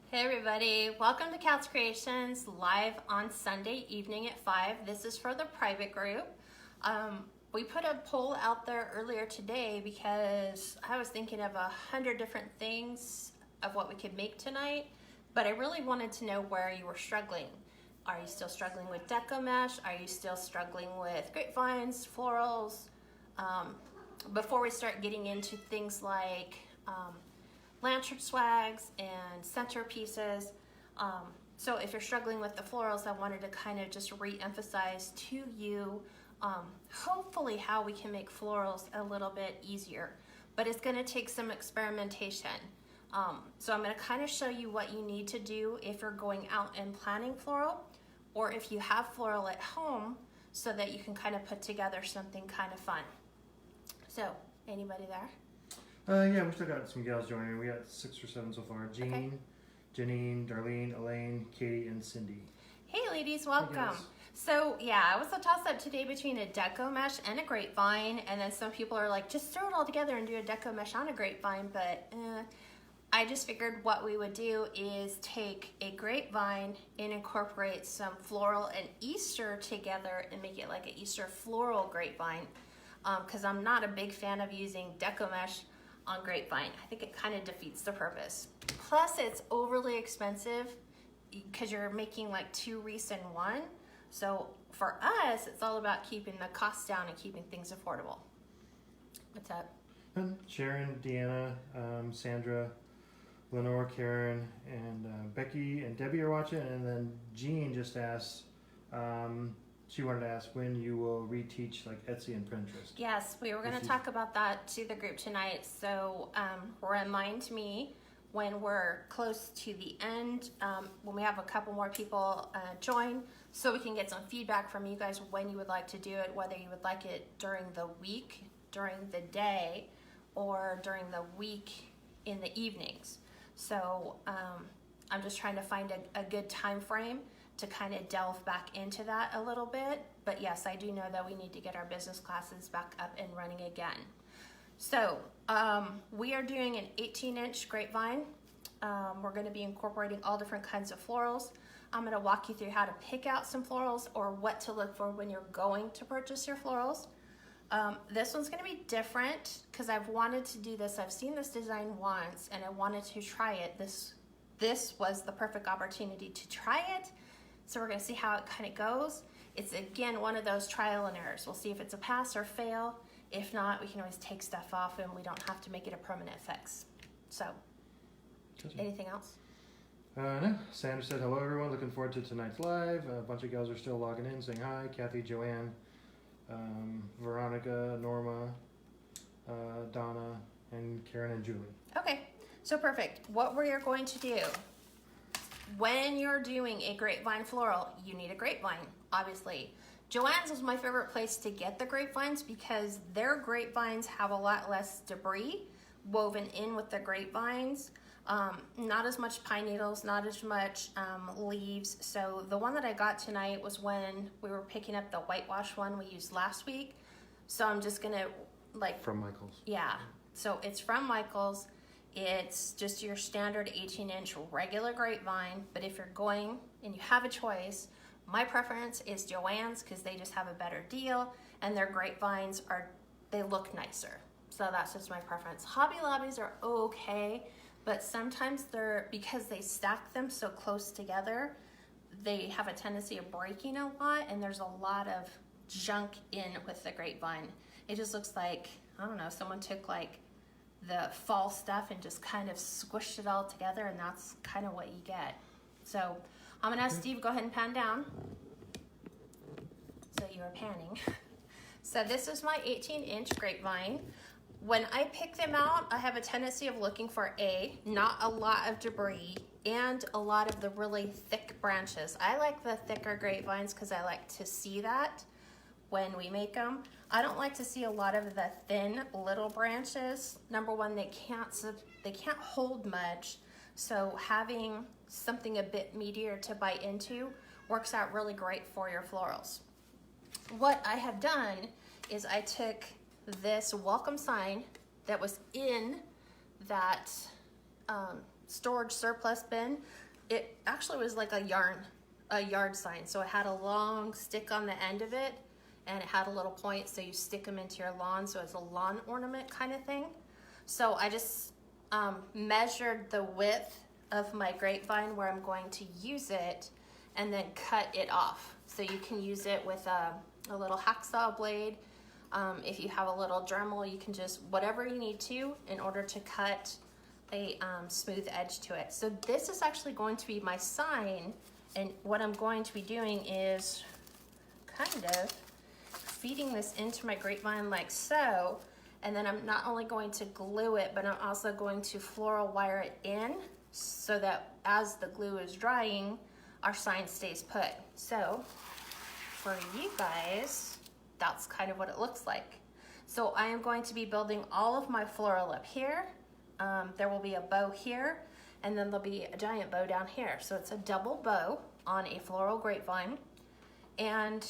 Hey everybody, welcome to Kats Creations live on Sunday evening at 5. This is for the private group. We put a poll out there earlier today because I was thinking of 100 different things of what we could make tonight, but I really wanted to know where you were struggling. Are you still struggling with deco mesh? Are you still struggling with grapevines, florals? Before we start getting into things like lantern swags and centerpieces. So if you're struggling with the florals, I wanted to kind of just re-emphasize to you hopefully how we can make florals a little bit easier, but it's going to take some experimentation. So I'm going to kind of show you what you need to do if you're going out and planning floral, or if you have floral at home, so that you can kind of put together something kind of fun. So anybody there? Yeah, we still got some gals joining. We got 6 or 7 so far. Jean, Okay. Janine, Darlene, Elaine, Katie, and Cindy. Hey ladies, welcome. Hey, guys. So yeah, it was a toss-up today between a deco mesh and a grapevine, and then some people are like, just throw it all together and do a deco mesh on a grapevine, but I just figured what we would do is take a grapevine and incorporate some floral and Easter together and make it like an Easter floral grapevine, because I'm not a big fan of using deco mesh on grapevine. I think it kind of defeats the purpose. Plus it's overly expensive because you're making like 2 wreaths in one. So for us, it's all about keeping the costs down and keeping things affordable. What's up? And Sharon, Deanna, Sandra, Lenore, Karen, and Becky and Debbie are watching. And then Jean just asked, she wanted to ask when you will reteach like Etsy and Pinterest. Yes, we were going to talk about that to the group tonight. So remind me when we're close to the end, when we have a couple more people join, so we can get some feedback from you guys when you would like to do it, whether you would like it during the week, during the day, or during the week in the evenings. So I'm just trying to find a good time frame to kind of delve back into that a little bit. But yes, I do know that we need to get our business classes back up and running again. So we are doing an 18-inch grapevine. We're going to be incorporating all different kinds of florals. I'm going to walk you through how to pick out some florals or what to look for when you're going to purchase your florals. This one's going to be different because I've wanted to do this. I've seen this design once and I wanted to try it. This was the perfect opportunity to try it. So we're going to see how it kind of goes. It's again one of those trial and errors. We'll see if it's a pass or fail. If not, we can always take stuff off and we don't have to make it a permanent fix. So, Gotcha. Anything else? No. Sandra said hello everyone. Looking forward to tonight's live. A bunch of gals are still logging in, saying hi. Kathy, Joanne, Veronica, Norma, Donna, and Karen and Julie. Okay, so perfect. What we are going to do, when you're doing a grapevine floral, you need a grapevine, obviously. Joann's is my favorite place to get the grapevines because their grapevines have a lot less debris woven in with the grapevines. Not as much pine needles, not as much leaves. So the one that I got tonight was when we were picking up the whitewash one we used last week. So I'm just gonna From Michael's. Yeah, so it's from Michael's. It's just your standard 18-inch regular grapevine, but if you're going and you have a choice, my preference is Joann's because they just have a better deal and their grapevines they look nicer. So that's just my preference. Hobby Lobbies are okay, but sometimes because they stack them so close together, they have a tendency of breaking a lot and there's a lot of junk in with the grapevine. It just looks like, I don't know, someone took like the fall stuff and just kind of squished it all together, and that's kind of what you get. So I'm gonna ask Steve, go ahead and pan down. So you are panning. So this is my 18-inch grapevine. When I pick them out, I have a tendency of looking for not a lot of debris and a lot of the really thick branches. I like the thicker grapevines because I like to see that when we make them. I don't like to see a lot of the thin little branches. Number one, they can't hold much, so having something a bit meatier to bite into works out really great for your florals. What I have done is I took this welcome sign that was in that storage surplus bin. It actually was like a yard sign. So it had a long stick on the end of it, and it had a little point, so you stick them into your lawn, so it's a lawn ornament kind of thing. So I just measured the width of my grapevine where I'm going to use it, and then cut it off. So you can use it with a little hacksaw blade. If you have a little Dremel, you can just, whatever you need to in order to cut a smooth edge to it. So this is actually going to be my sign, and what I'm going to be doing is kind of feeding this into my grapevine like so, and then I'm not only going to glue it, but I'm also going to floral wire it in so that as the glue is drying, our sign stays put. So for you guys, that's kind of what it looks like. So I am going to be building all of my floral up here. There will be a bow here, and then there'll be a giant bow down here. So it's a double bow on a floral grapevine. And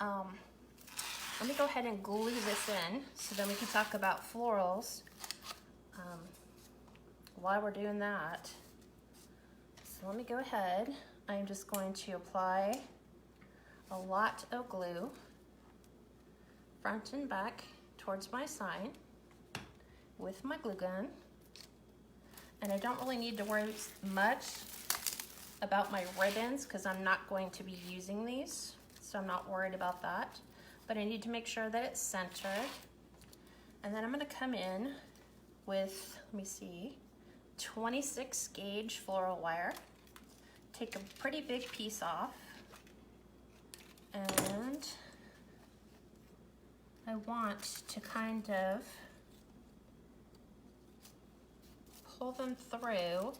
let me go ahead and glue this in so then we can talk about florals while we're doing that. So let me go ahead. I'm just going to apply a lot of glue front and back towards my sign with my glue gun. And I don't really need to worry much about my ribbons because I'm not going to be using these, so I'm not worried about that. But I need to make sure that it's centered. And then I'm going to come in with, let me see, 26 gauge floral wire. Take a pretty big piece off, and I want to kind of pull them through,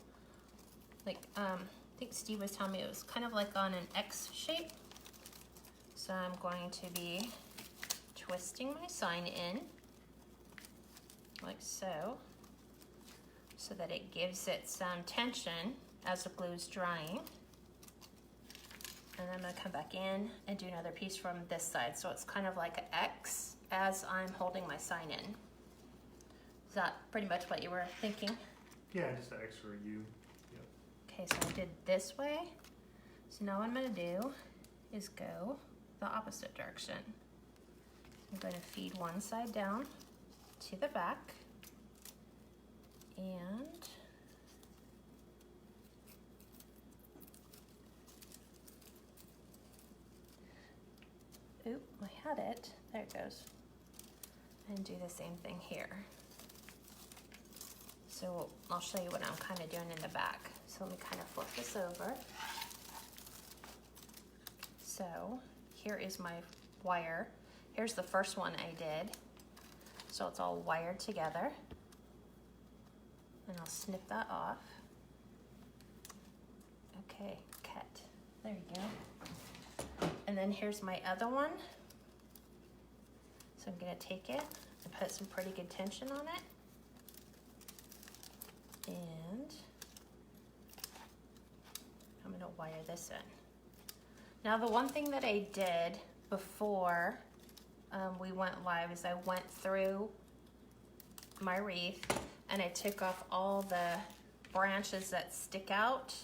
like I think Steve was telling me it was kind of like on an X shape. So I'm going to be twisting my sign in like so, so that it gives it some tension as the glue is drying. And then I'm going to come back in and do another piece from this side, so it's kind of like an X as I'm holding my sign in. Is that pretty much what you were thinking? Yeah, just an extra U. Yep. Okay, so I did this way. So now what I'm going to do is go the opposite direction. I'm going to feed one side down to the back, and oop, I had it. There it goes. And do the same thing here. So I'll show you what I'm kind of doing in the back. So let me kind of flip this over. So here is my wire. Here's the first one I did. So it's all wired together. And I'll snip that off. Okay, cut. There you go. And then here's my other one. So I'm gonna take it and put some pretty good tension on it. And I'm gonna wire this in. Now the one thing that I did before we went live is I went through my wreath and I took off all the branches that stick out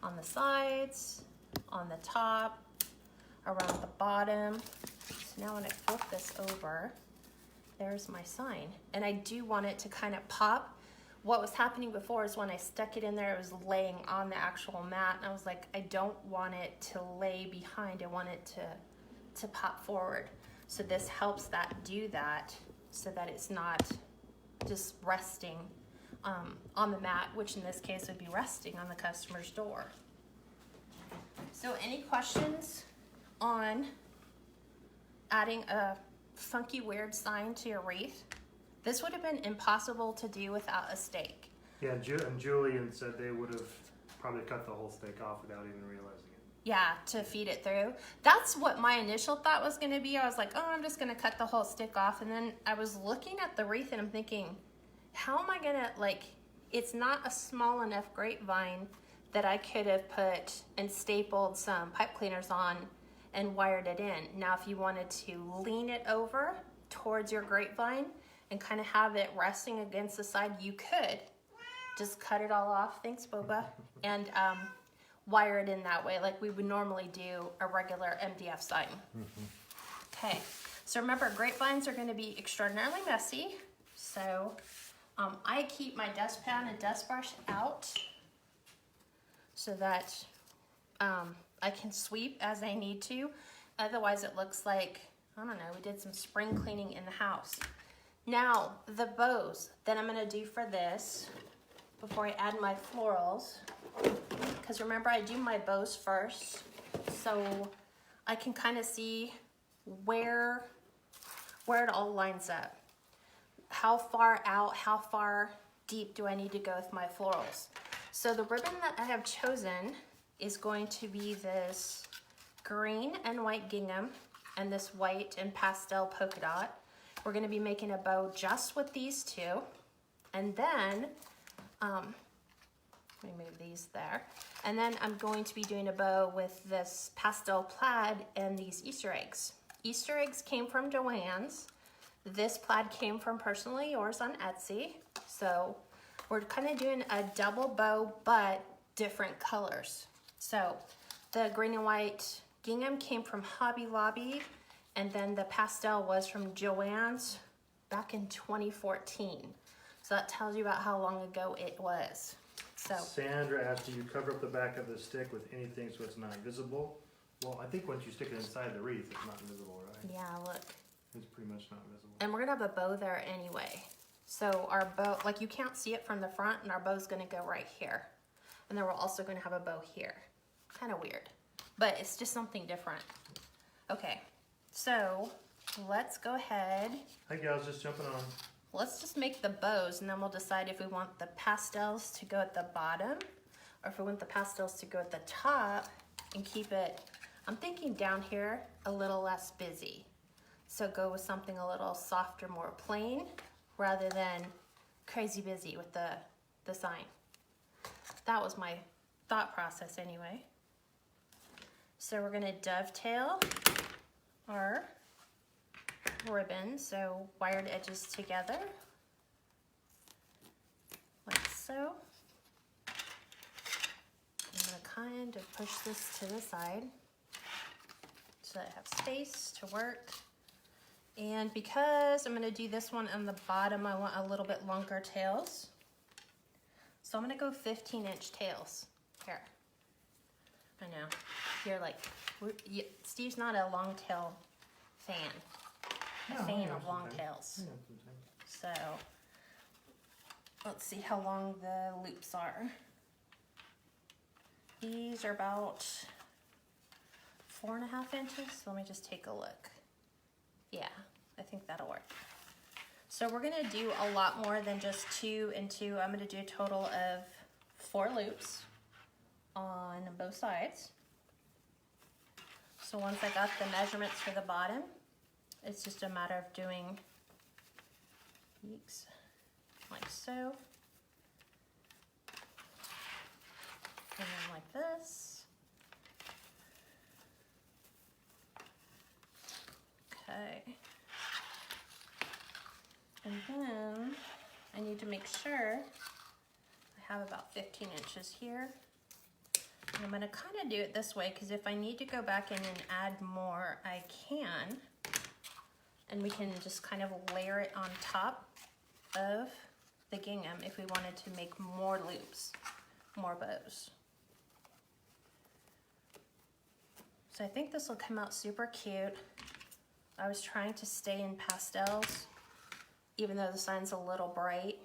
on the sides, on the top, around the bottom. So now when I flip this over, there's my sign. And I do want it to kind of pop. What was happening before is when I stuck it in there, it was laying on the actual mat, and I was like, I don't want it to lay behind. I want it to pop forward. So this helps that do that, so that it's not just resting on the mat, which in this case would be resting on the customer's door. So any questions on adding a funky, weird sign to your wreath? This would have been impossible to do without a stake. Yeah, and Julian said they would have probably cut the whole stake off without even realizing it. Yeah, to feed it through. That's what my initial thought was going to be. I was like, oh, I'm just going to cut the whole stick off. And then I was looking at the wreath and I'm thinking, how am I going to, like, it's not a small enough grapevine that I could have put and stapled some pipe cleaners on and wired it in. Now, if you wanted to lean it over towards your grapevine and kind of have it resting against the side, you could. just cut it all off, thanks Boba, and wire it in that way like we would normally do a regular MDF sign. Okay, so remember, grapevines are going to be extraordinarily messy, so I keep my dustpan and dust brush out so that I can sweep as I need to. Otherwise it looks like, I don't know, we did some spring cleaning in the house. Now, the bows that I'm gonna do for this, before I add my florals, because remember I do my bows first, so I can kind of see where it all lines up. How far out, how far deep do I need to go with my florals? So the ribbon that I have chosen is going to be this green and white gingham and this white and pastel polka dot. We're going to be making a bow just with these two. And then, let me move these there. And then I'm going to be doing a bow with this pastel plaid and these Easter eggs. Easter eggs came from Joann's. This plaid came from Personally Yours on Etsy. So we're kind of doing a double bow, but different colors. So the green and white gingham came from Hobby Lobby, and then the pastel was from Joann's back in 2014. So that tells you about how long ago it was. So Sandra asked, do you cover up the back of the stick with anything so it's not visible? Well, I think once you stick it inside the wreath, it's not visible, right? yeah, look. It's pretty much not visible. And we're gonna have a bow there anyway. So our bow, like you can't see it from the front, and our bow's gonna go right here. And then we're also gonna have a bow here. Kind of weird, but it's just something different. Okay, so let's go ahead. Hi gals, just jumping on. Let's just make the bows, and then we'll decide if we want the pastels to go at the bottom or if we want the pastels to go at the top and keep it, I'm thinking down here, a little less busy. So go with something a little softer, more plain, rather than crazy busy with the sign. That was my thought process anyway. So we're gonna dovetail our ribbon, so wired edges together, like so. I'm gonna kind of push this to the side so that I have space to work. And because I'm gonna do this one on the bottom, I want a little bit longer tails. So I'm gonna go 15-inch tails here. I know, you're like, Steve's not a long tail fan. A fan of long tails. So let's see how long the loops are. These are about 4.5 inches. So let me just take a look. Yeah, I think that'll work. So we're gonna do a lot more than just 2 and 2. I'm gonna do a total of 4 loops on both sides. So once I got the measurements for the bottom, it's just a matter of doing like so, and then like this. Okay. And then I need to make sure I have about 15 inches here. And I'm gonna kind of do it this way because if I need to go back in and add more, I can. And we can just kind of layer it on top of the gingham if we wanted to make more loops, more bows. So I think this will come out super cute. I was trying to stay in pastels, even though the sign's a little bright.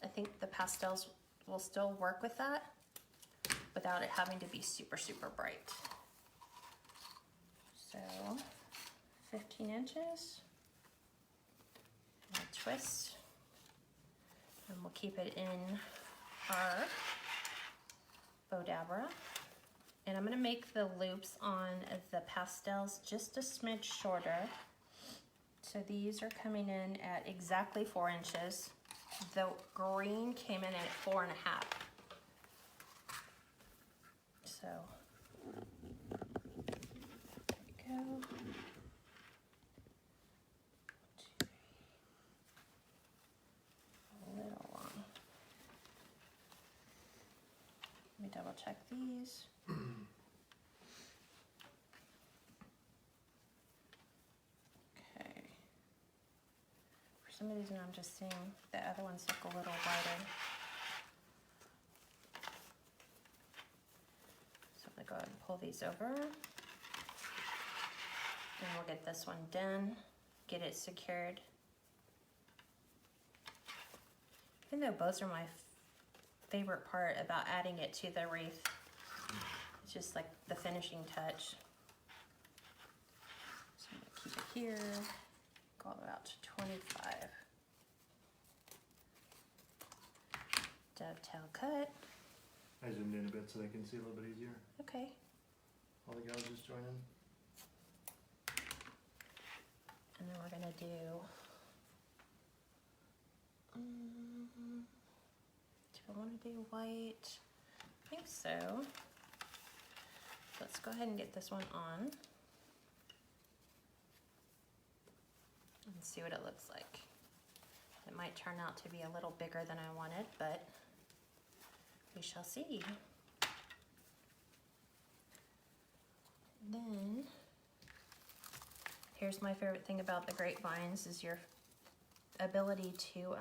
I think the pastels will still work with that without it having to be super, super bright. So 15 inches, and a twist, and we'll keep it in our Bodabra. And I'm gonna make the loops on the pastels just a smidge shorter. So these are coming in at exactly 4 inches. The green came in at 4.5. So, there we go. 1, 2, 3. A little long. double check these. Okay. For some reason I'm just seeing the other ones look a little wider. So I'm gonna go ahead and pull these over. And we'll get this one done, get it secured. Even though bows are my favorite part about adding it to the wreath, it's just like the finishing touch. So I'm gonna keep it here, go all the way out to 25. Dovetail cut. I zoomed in a bit so they can see a little bit easier. Okay. All the gals just join in. And then we're gonna do, do I wanna do white? I think so. Let's go ahead and get this one on. And see what it looks like. It might turn out to be a little bigger than I wanted, but we shall see. Then, here's my favorite thing about the grapevines is your ability to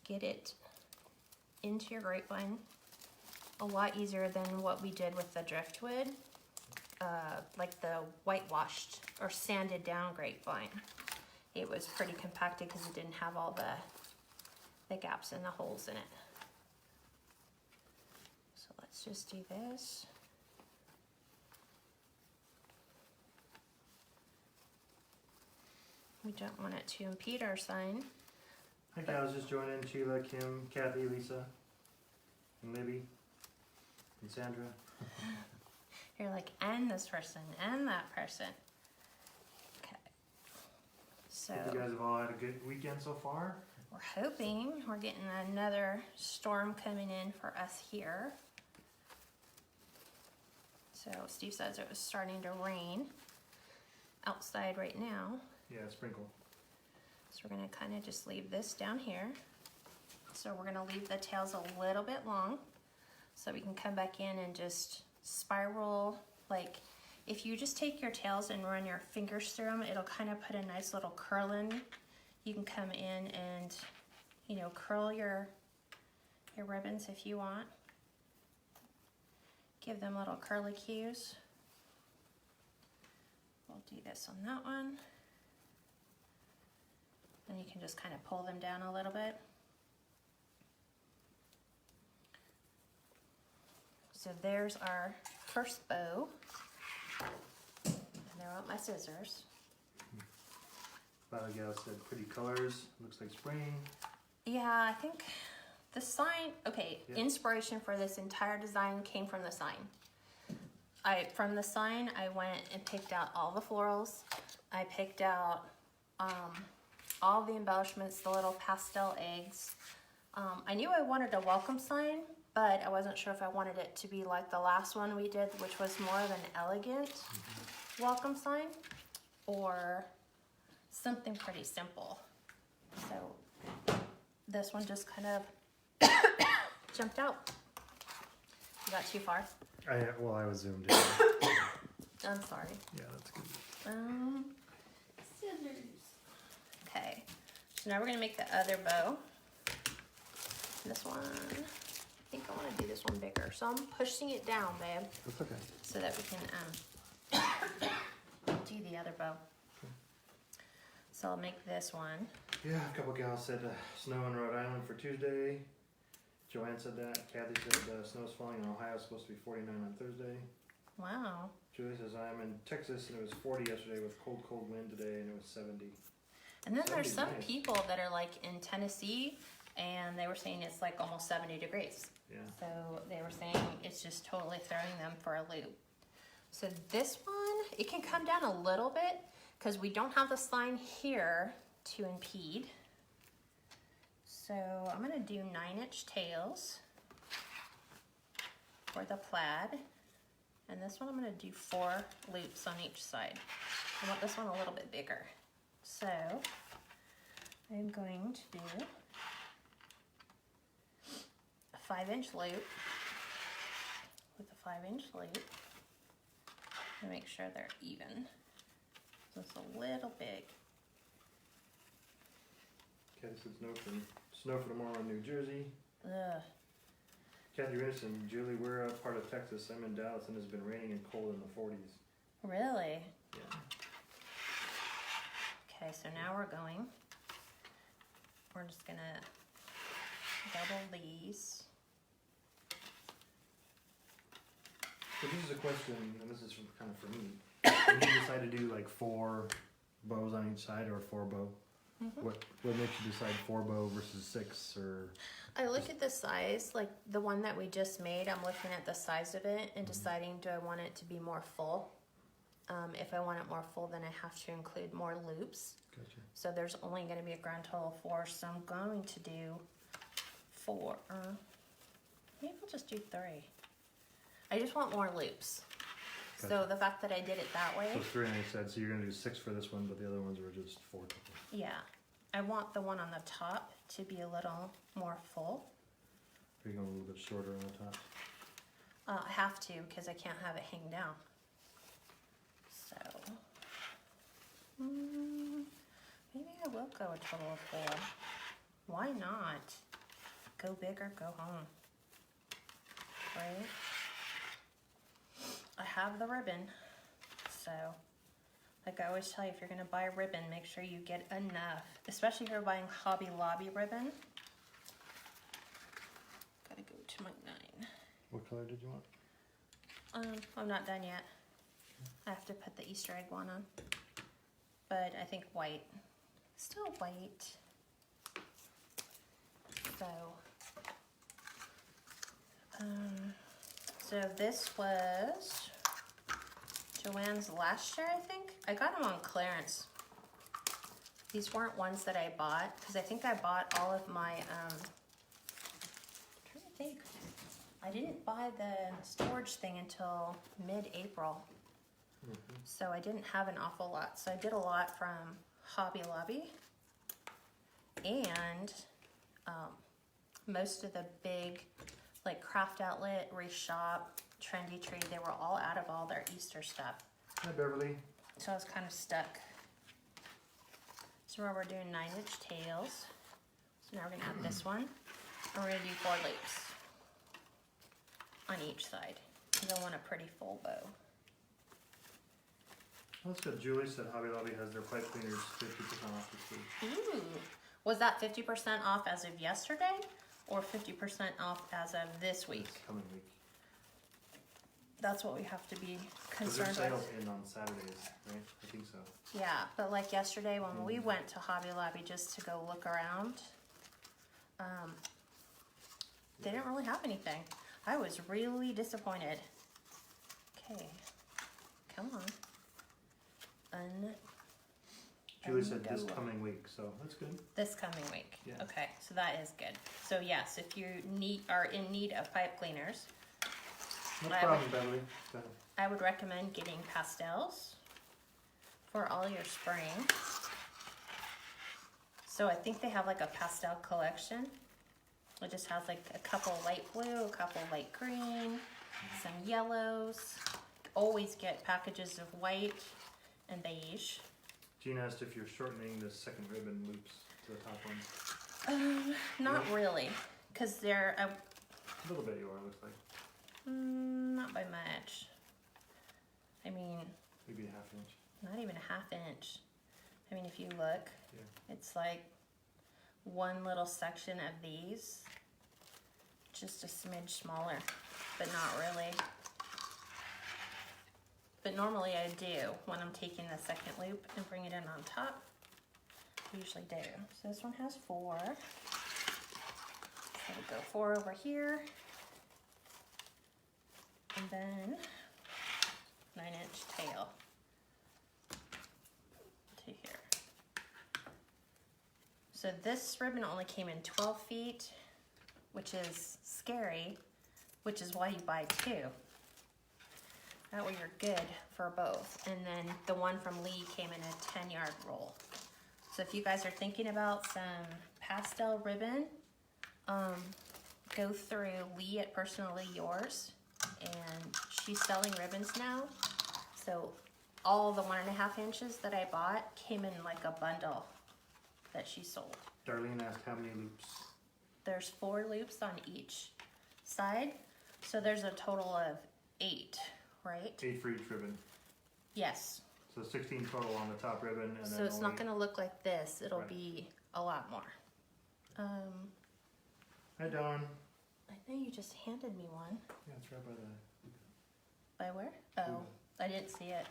get it into your grapevine a lot easier than what we did with the driftwood, like the whitewashed or sanded down grapevine. It was pretty compacted because it didn't have all the gaps and the holes in it. So let's just do this. We don't want it to impede our sign. Hi gals, just join in. Sheila, Kim, Kathy, Lisa, and Libby, and Sandra. You're like, and this person, and that person. Okay. So Hope you guys have all had a good weekend so far. we're hoping we're getting another storm coming in for us here. So Steve says it was starting to rain outside right now. Yeah, sprinkle. So we're gonna kind of just leave this down here. So we're gonna leave the tails a little bit long so we can come back in and just spiral. Like if you just take your tails and run your fingers through them, it'll kind of put a nice little curl in. You can come in and, you know, curl your ribbons if you want. Give them little curly cues. We'll do this on that one. And you can just kind of pull them down a little bit. So there's our first bow. And there went my scissors. A lot of gals said pretty colors. Looks like spring. Yeah, I think the sign, okay, Yeah. Inspiration for this entire design came from the sign. From the sign, I went and picked out all the florals. I picked out all the embellishments, the little pastel eggs. I knew I wanted a welcome sign, but I wasn't sure if I wanted it to be like the last one we did, which was more of an elegant welcome sign, or something pretty simple. So this one just kind of jumped out. You got too far? I was zoomed in. I'm sorry. Yeah, that's good. Scissors. Okay, so now we're gonna make the other bow. This one, I think I wanna do this one bigger. So I'm pushing it down, babe, That's okay. so that we can do the other bow. So I'll make this one. Yeah, a couple gals said snow in Rhode Island for Tuesday. Joanne said that. Kathy said snow's falling in Ohio. It's supposed to be 49 on Thursday. Wow. Julie says I'm in Texas and it was 40 yesterday with cold wind today and it was 70. And then there's some Nice. people that are like in Tennessee and they were saying it's like almost 70 degrees. Yeah. So they were saying it's just totally throwing them for a loop. So this one, it can come down a little bit because we don't have this line here to impede. So I'm gonna do 9-inch tails for the plaid. And this one I'm gonna do 4 loops on each side. I want this one a little bit bigger. So I'm going to do a 5-inch loop 5-inch loop and make sure they're even. So it's a little big. Kathy said snow for tomorrow in New Jersey. Ugh. Kathy Renison, Julie, we're a part of Texas. I'm in Dallas and it's been raining and cold in the 40s. Really? Yeah. Okay, so now we're just gonna double these. So this is a question, and this is kind of for me. Did you decide to do like 4 bows on each side or 4 bow? Mm-hmm. What makes you decide 4 bow versus 6 or? I look at the size, like the one that we just made, I'm looking at the size of it and deciding, do I want it to be more full? If I want it more full, then I have to include more loops. Gotcha. So there's only going to be a grand total of 4, so I'm going to do 4. Maybe I'll just do 3. I just want more loops. Gotcha. So the fact that I did it that way, So 3 and I said, so you're gonna do 6 for this one, but the other ones were just 4. yeah. I want the one on the top to be a little more full. Are you going a little bit shorter on the top? I have to because I can't have it hang down. So, maybe I will go a total of 4. Why not? Go big or go home. Right? I have the ribbon, so like I always tell you, if you're gonna buy a ribbon, make sure you get enough, especially if you're buying Hobby Lobby ribbon. Gotta go to my 9. What color did you want? I'm not done yet. I have to put the Easter egg one on, but I think white, still white. So, so this was Joanne's last year, I think. I got them on clearance. These weren't ones that I bought, because I think I bought all of my, I'm trying to think. I didn't buy the storage thing until mid-April. So I didn't have an awful lot. So I did a lot from Hobby Lobby. And most of the big, like Craft Outlet, Reshop, Trendy Tree, they were all out of all their Easter stuff. Hi, Beverly. So I was kind of stuck. So now we're doing 9-inch tails. So now we're gonna add this one. And we're gonna do 4 loops on each side. Because I want a pretty full bow. That's good. Julie said Hobby Lobby has their pipe cleaners 50% off this week. Ooh. Was that 50% off as of yesterday? Or 50% off as of this week? This coming week. That's what we have to be Because their concerned sales with. end on Saturdays, right? I think so. Yeah, but like yesterday when we went to Hobby Lobby just to go look around, they didn't really have anything. I was really disappointed. Okay, come on. Julie said this coming week, so that's good. This coming week. Yeah. Okay, so that is good. So yes, if you are in need of pipe cleaners, No problem, Beverly. Go ahead. I would recommend getting pastels for all your spraying. So I think they have like a pastel collection. It just has like a couple light blue, a couple light green, some yellows. Always get packages of white and beige. Jean asked if you're shortening the second ribbon loops to the top one. Not really, because they're A little bit you are, looks like. not by much. I mean, Maybe a ½ inch. not even a ½ inch. I mean, if you look, it's like one little section of these, just a smidge smaller, but not really. But normally I do when I'm taking the second loop and bring it in on top. I usually do. So this one has 4. So we'll go 4 over here. And then 9-inch tail to here. So this ribbon only came in 12 feet, which is scary, which is why you buy 2. That way you're good for both. And then the one from Lee came in a 10-yard roll. So if you guys are thinking about some pastel ribbon, go through Lee at Personally Yours and she's selling ribbons now. So all the 1.5 inches that I bought came in like a bundle that she sold. Darlene asked how many loops. There's 4 loops on each side, so there's a total of 8, right? 8 for each ribbon. Yes. So 16 total on the top ribbon, and So then it's not going to look like this. It'll be a lot more. Hi, Dawn. I know you just handed me one. Yeah, it's right by the. By where? Oh, I didn't see it.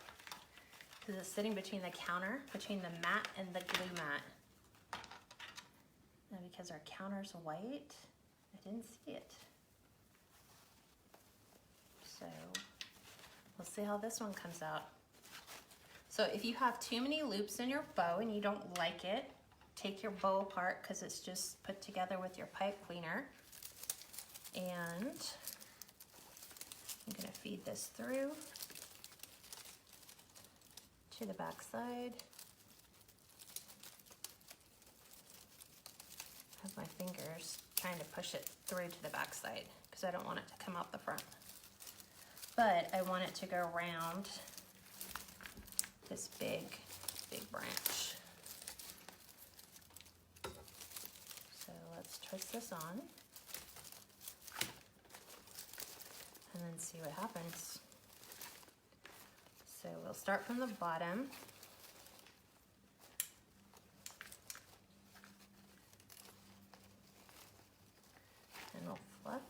Because it's sitting between the counter, between the mat and the glue mat. And because our counter's white, I didn't see it. So we'll see how this one comes out. So if you have too many loops in your bow and you don't like it, take your bow apart because it's just put together with your pipe cleaner. And I'm gonna feed this through to the back side. Have my fingers trying to push it through to the back side because I don't want it to come out the front. But I want it to go around this big branch. So let's twist this on and then see what happens. So we'll start from the bottom. And we'll fluff.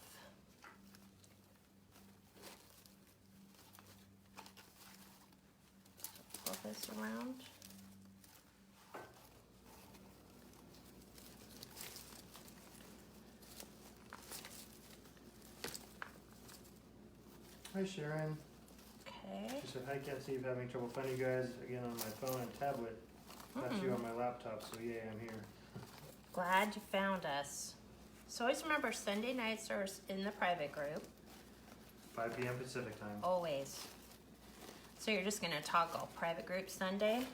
Pull this around. Hi, Sharon. Okay. She said, hi, Steve, having trouble finding you guys again on my phone and tablet. Not you on my laptop, so yeah, I'm here. Glad you found us. So always remember Sunday nights are in the private group. 5 p.m. Pacific time. Always. So you're just gonna toggle private group Sunday,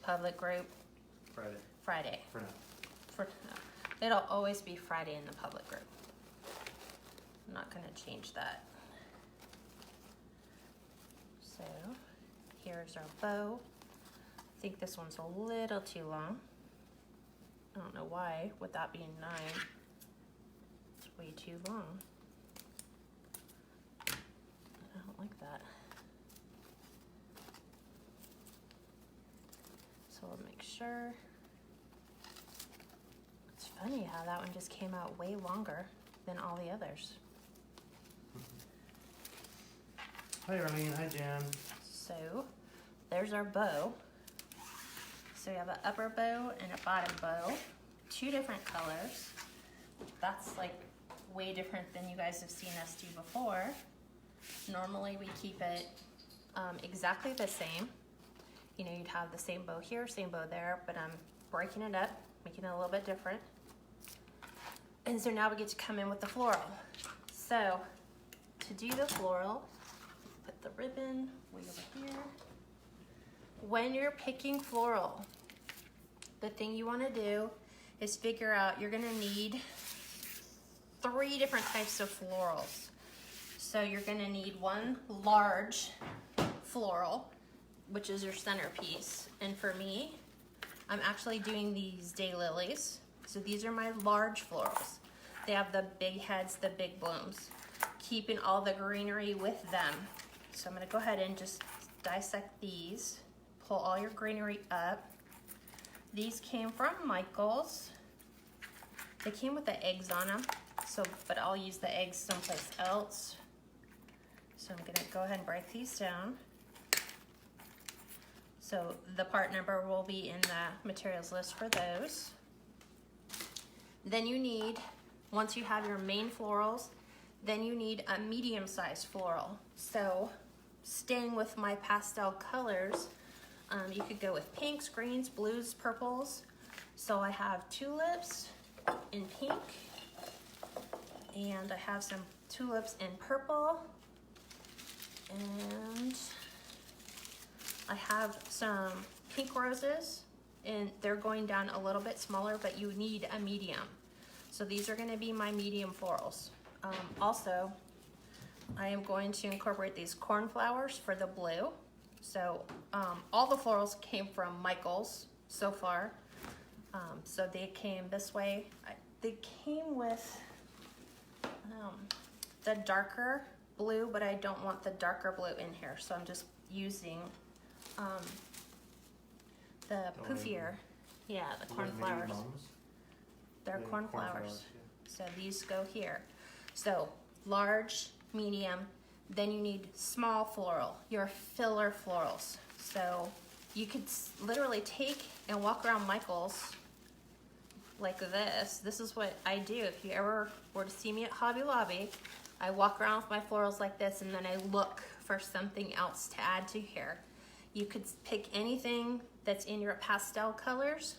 public group Friday. Friday. For now. It'll always be Friday in the public group. I'm not gonna change that. So here's our bow. I think this one's a little too long. I don't know why, with that being 9, it's way too long. I don't like that. So we'll make sure. It's funny how that one just came out way longer than all the others. Hi, Arlene. Hi, Jan. So there's our bow. So we have an upper bow and a bottom bow, 2 different colors. That's like way different than you guys have seen us do before. Normally we keep it exactly the same. You know, you'd have the same bow here, same bow there, but I'm breaking it up, making it a little bit different. And so now we get to come in with the floral. So to do the floral, put the ribbon way over here. When you're picking floral, the thing you want to do is figure out you're going to need 3 different types of florals. So you're going to need one large floral, which is your centerpiece. And for me, I'm actually doing these daylilies. So these are my large florals. They have the big heads, the big blooms, keeping all the greenery with them. So I'm going to go ahead and just dissect these. Pull all your greenery up. These came from Michael's. They came with the eggs on them, but I'll use the eggs someplace else. So I'm gonna go ahead and break these down. So the part number will be in the materials list for those. Then you need, once you have your main florals, then you need a medium-sized floral. So staying with my pastel colors, you could go with pinks, greens, blues, purples. So I have tulips in pink, and I have some tulips in purple, and I have some pink roses, and they're going down a little bit smaller, but you need a medium. So these are going to be my medium florals. Also, I am going to incorporate these cornflowers for the blue. So all the florals came from Michael's so far. So they came this way. They came with the darker blue, but I don't want the darker blue in here. So I'm just using the poofier, yeah, the cornflowers. They're cornflowers. Yeah. So these go here. So large, medium, then you need small floral, your filler florals. So you could literally take and walk around Michael's like this. This is what I do. If you ever were to see me at Hobby Lobby, I walk around with my florals like this, and then I look for something else to add to here. You could pick anything that's in your pastel colors.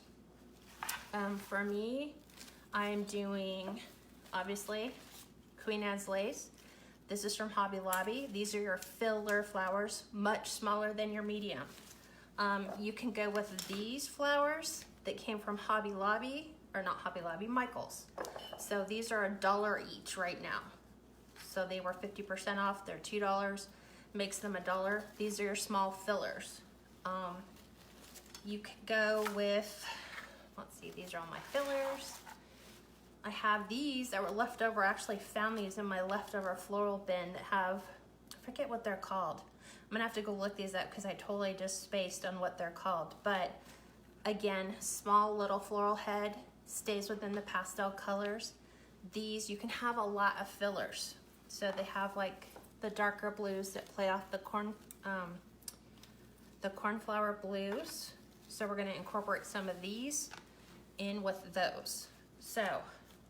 For me, I'm doing, obviously, Queen Anne's Lace. This is from Hobby Lobby. These are your filler flowers, much smaller than your medium. You can go with these flowers that came from Hobby Lobby, or not Hobby Lobby, Michael's. So these are $1 each right now. So they were 50% off, they're $2, makes them $1. These are your small fillers. You could go with, let's see, these are all my fillers. I have these that were left over. I actually found these in my leftover floral bin that have, I forget what they're called. I'm gonna have to go look these up because I totally just spaced on what they're called. But again, small little floral head, stays within the pastel colors. These, you can have a lot of fillers. So they have like the darker blues that play off the cornflower blues. So we're gonna incorporate some of these in with those. So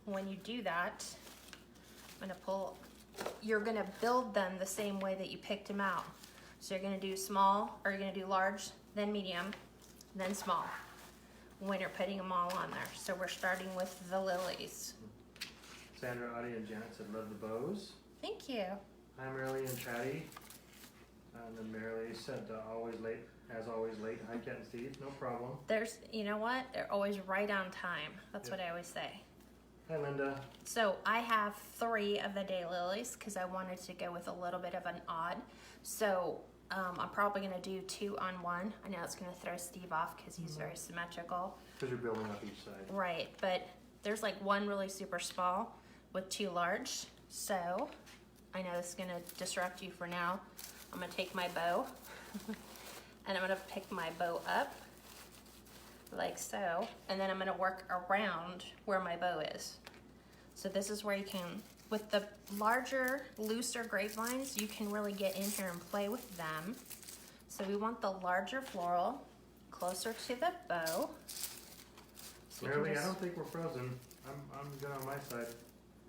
when you do that, I'm gonna pull, you're gonna build them the same way that you picked them out. So you're gonna do small, or you're gonna do large, then medium, then small, when you're putting them all on there. So we're starting with the lilies. Sandra, Audie, and Janet said love the bows. Thank you. Hi, Marilee and Chatty. And then Marilee said always late, as always late. Hi, Kat and Steve, no problem. There's, you know what? They're always right on time. That's what I always say. Hi, Linda. So I have 3 of the daylilies because I wanted to go with a little bit of an odd. So I'm probably gonna do 2 on 1. I know it's gonna throw Steve off because he's very symmetrical. Because you're building up each side. Right, but there's like 1 really super small with 2 large. So I know this is gonna disrupt you for now. I'm gonna take my bow and I'm gonna pick my bow up like so, and then I'm gonna work around where my bow is. So this is where you can, with the larger, looser grapevines, you can really get in here and play with them. So we want the larger floral closer to the bow. So Marilee, I don't think we're frozen. I'm good on my side.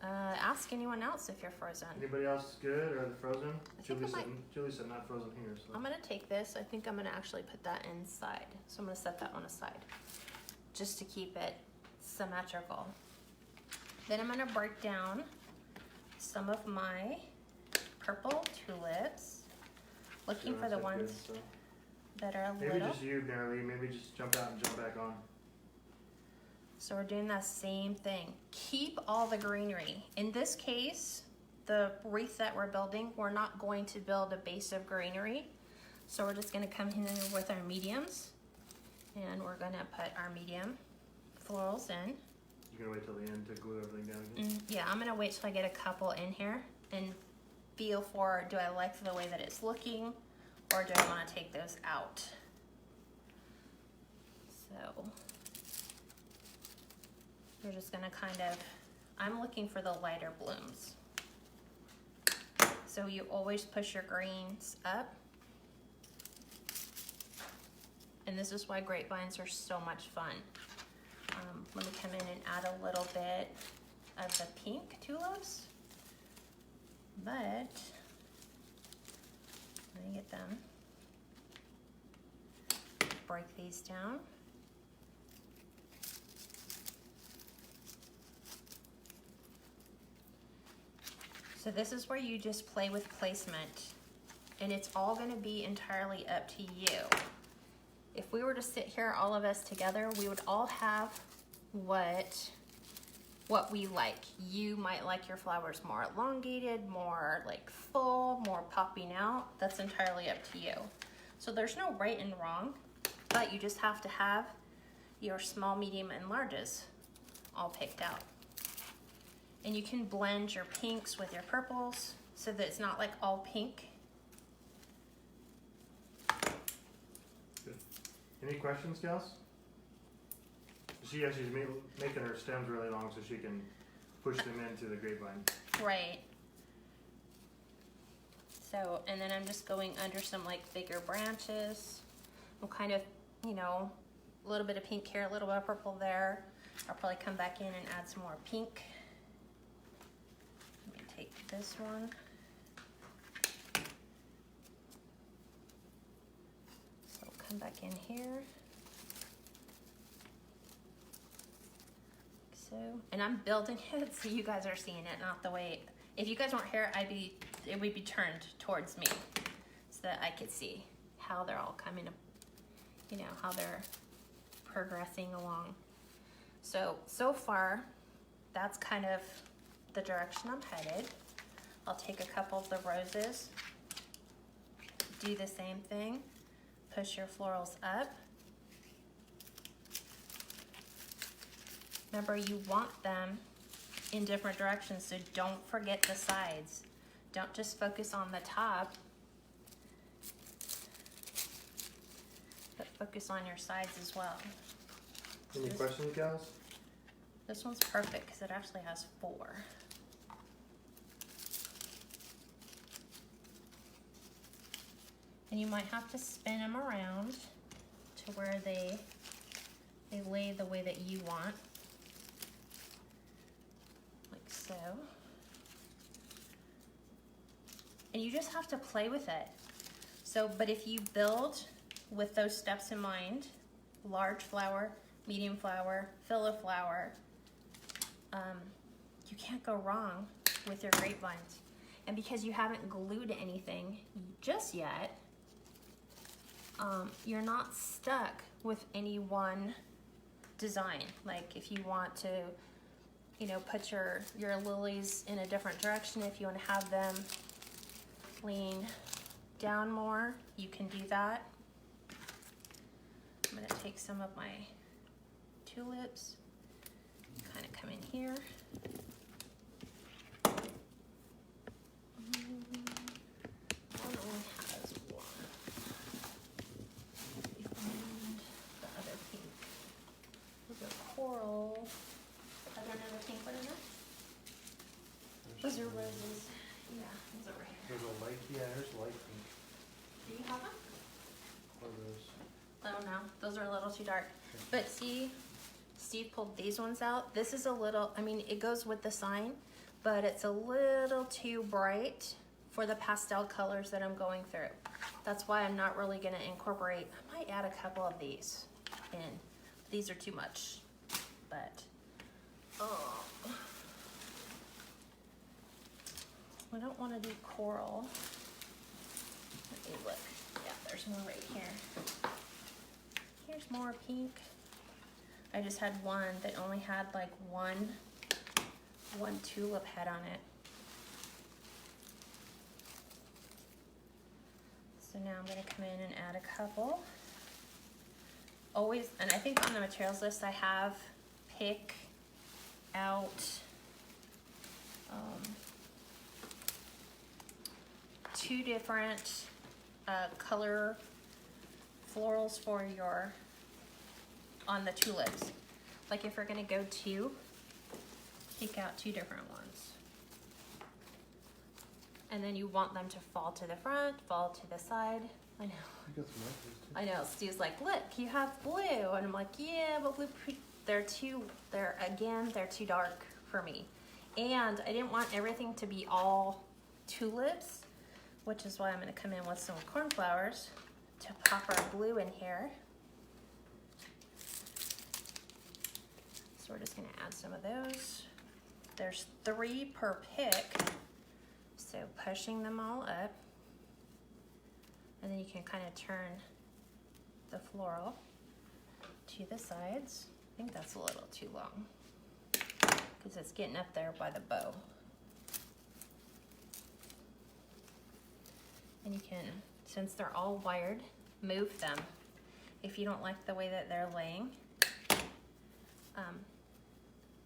Ask anyone else if you're frozen. Anybody else good, or are they frozen? Julie said not frozen here. So. I'm gonna take this. I think I'm gonna actually put that inside. So I'm gonna set that one aside, just to keep it symmetrical. Then I'm gonna break down some of my purple tulips, looking for the ones that are a little. Maybe just you, Marilee. Maybe just jump out and jump back on. So we're doing that same thing. Keep all the greenery. In this case, the wreath that we're building, we're not going to build a base of greenery. So we're just gonna come in with our mediums, and we're gonna put our medium florals in. You're gonna wait till the end to glue everything down again? Yeah, I'm gonna wait till I get a couple in here and feel for, do I like the way that it's looking, or do I wanna take those out? So we're just gonna kind of, I'm looking for the lighter blooms. So you always push your greens up. And this is why grapevines are so much fun. Let me come in and add a little bit of the pink tulips. But, let me get them. Break these down. So this is where you just play with placement, and it's all gonna be entirely up to you. If we were to sit here, all of us together, we would all have what what we like. You might like your flowers more elongated, more like full, more popping out. That's entirely up to you. So there's no right and wrong, but you just have to have your small, medium, and larges all picked out. And you can blend your pinks with your purples so that it's not like all pink. Good. Any questions, gals? She's making her stems really long so she can push them into the grapevine. Right. So, and then I'm just going under some like bigger branches. I'm kind of, you know, a little bit of pink here, a little bit of purple there. I'll probably come back in and add some more pink. Let me take this one. So I'll come back in here. So, and I'm building it so you guys are seeing it, not the way, if you guys weren't here, it would be turned towards me so that I could see how they're all coming up, you know, how they're progressing along. So far, that's kind of the direction I'm headed. I'll take a couple of the roses, do the same thing, push your florals up. Remember, you want them in different directions, so don't forget the sides. Don't just focus on the top, but focus on your sides as well. Any questions, gals? This one's perfect because it actually has 4. And you might have to spin them around to where they lay the way that you want. Like so. And you just have to play with it. So, but if you build with those steps in mind, large flower, medium flower, fill a flower, you can't go wrong with your grapevines. And because you haven't glued anything just yet, you're not stuck with any one design. Like if you want to, you know, put your lilies in a different direction, if you want to have them lean down more, you can do that. I'm going to take some of my tulips, kind of come in here. One only has one. And the other pink. Those are coral. Are there another pink one in there? Those are roses. Yeah, those over here. There's a light, yeah, there's light pink. Do you have them? Or those. Oh no, those are a little too dark. But see, Steve pulled these ones out. This is a little, I mean, it goes with the sign, but it's a little too bright for the pastel colors that I'm going through. That's why I'm not really gonna incorporate, I might add a couple of these in. These are too much, but, oh. I don't wanna do coral. Let me look, yeah, there's more right here. Here's more pink. I just had one that only had like one tulip head on it. So now I'm gonna come in and add a couple. Always, and I think on the materials list I have pick out 2 different color florals for your, on the tulips. Like if you're gonna go 2, pick out 2 different ones. And then you want them to fall to the front, fall to the side. I know. You got some light too. I know, Steve's like, look, you have blue. And I'm like, yeah, but blue, they're too dark for me. And I didn't want everything to be all tulips, which is why I'm gonna come in with some cornflowers to pop our blue in here. So we're just gonna add some of those. There's 3 per pick, so pushing them all up. And then you can kind of turn the floral to the sides. I think that's a little too long. because it's getting up there by the bow. And you can, since they're all wired, move them. If you don't like the way that they're laying,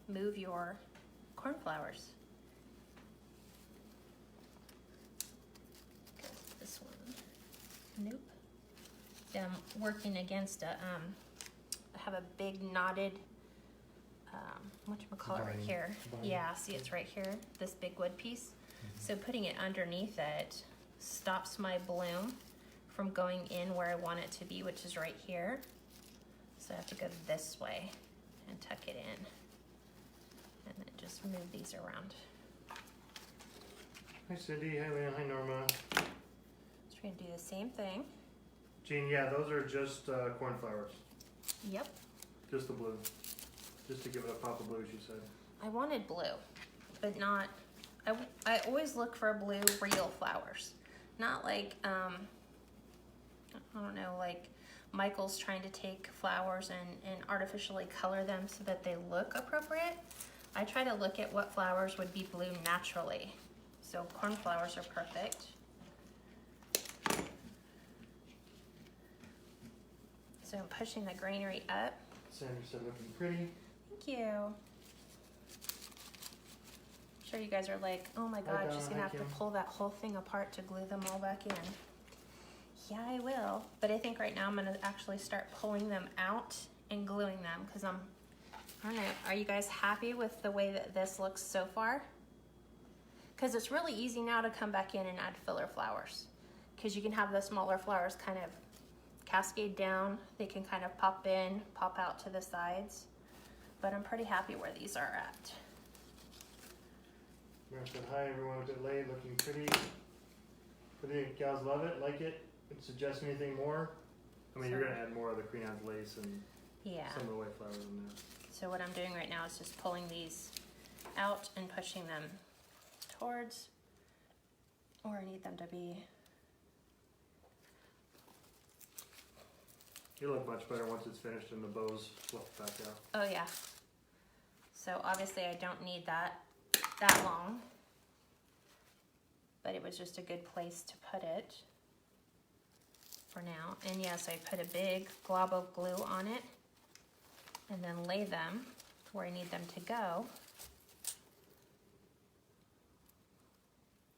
move your cornflowers. This one, nope. I'm working against a, I have a big knotted, whatchamacallit right here. Yeah, see it's right here, this big wood piece. So putting it underneath it stops my bloom from going in where I want it to be, which is right here. So I have to go this way and tuck it in. And then just move these around. Hi Cindy, hi Leanne, hi Norma. So we're gonna do the same thing. Jean, yeah, those are just cornflowers. Yep. Just the blue. Just to give it a pop of blue, she said. I wanted blue, but not, I always look for blue real flowers. Not like, I don't know, like Michael's trying to take flowers and artificially color them so that they look appropriate. I try to look at what flowers would be blue naturally. So cornflowers are perfect. So I'm pushing the greenery up. Sandra said looking pretty. Thank you. I'm sure you guys are like, oh my god, she's gonna have to pull that whole thing apart to glue them all back in. Yeah, I will. But I think right now I'm gonna actually start pulling them out and gluing them because I don't know, are you guys happy with the way that this looks so far? Because it's really easy now to come back in and add filler flowers because you can have the smaller flowers kind of cascade down. They can kind of pop in, pop out to the sides. But I'm pretty happy where these are at. Mary said hi everyone, a bit late, looking pretty. What do you think? Gals love it, like it? Would suggest anything more? I mean, you're gonna add more of the cream lace and some of the white flowers in there. So what I'm doing right now is just pulling these out and pushing them towards where I need them to be. You look much better once it's finished and the bows fluff back out. Oh yeah. So obviously I don't need that long, but it was just a good place to put it for now. And yes, I put a big glob of glue on it and then lay them where I need them to go.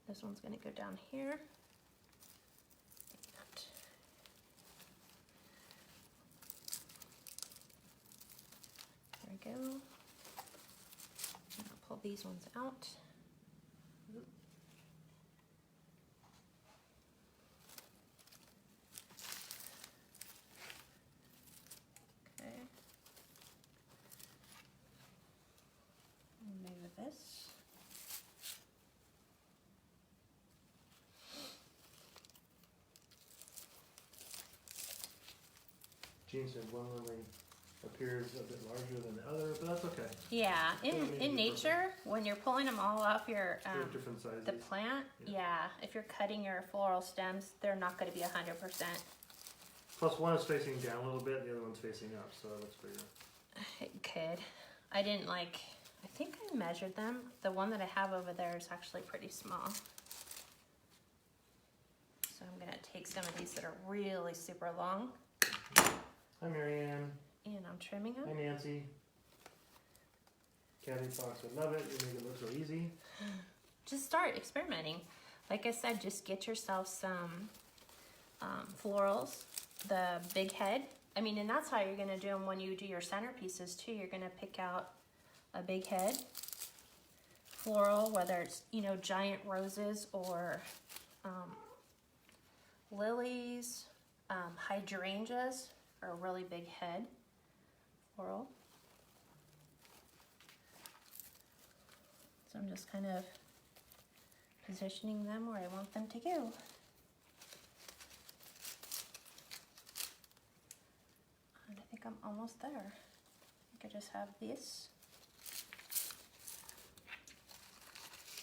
This one's gonna go down here. There we go. And I'll pull these ones out. Okay. Move this. Jean said one lily appears a bit larger than the other, but that's okay. Yeah, in nature, when you're pulling them all off your different sizes. the plant, yeah, if you're cutting your floral stems, they're not going to be 100%. Plus one is facing down a little bit, the other one's facing up, so that looks bigger. It could. I didn't I think I measured them. The one that I have over there is actually pretty small. So I'm going to take some of these that are really super long. Hi Marianne. And I'm trimming them. Hi Nancy. Kathy Fox would love it. You make it look so easy. Just start experimenting. Like I said, just get yourself some florals, the big head. I mean, and that's how you're going to do them when you do your centerpieces too. You're going to pick out a big head floral, whether it's, you know, giant roses or lilies, hydrangeas are a really big head floral. So I'm just kind of positioning them where I want them to go. And I think I'm almost there. I think I just have this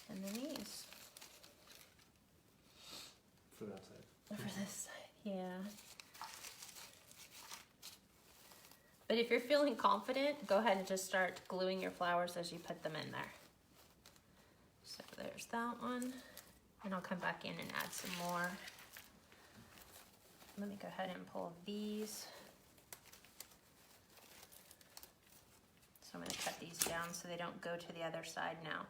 and then these. For that side. For this side, yeah. But But if you're feeling confident, go ahead and just start gluing your flowers as you put them in there. So there's that one. And I'll come back in and add some more. Let me go ahead and pull these. So I'm going to cut these down so they don't go to the other side now.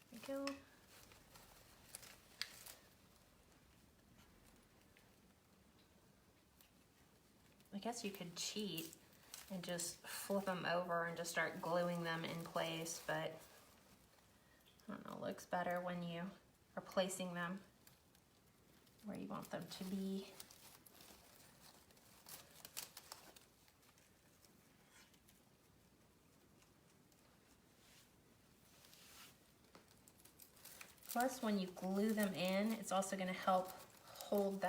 There we go. I guess you could cheat and just flip them over and just start gluing them in place, but I don't know, it looks better when you are placing them where you want them to be. Plus, when you glue them in, it's also going to help hold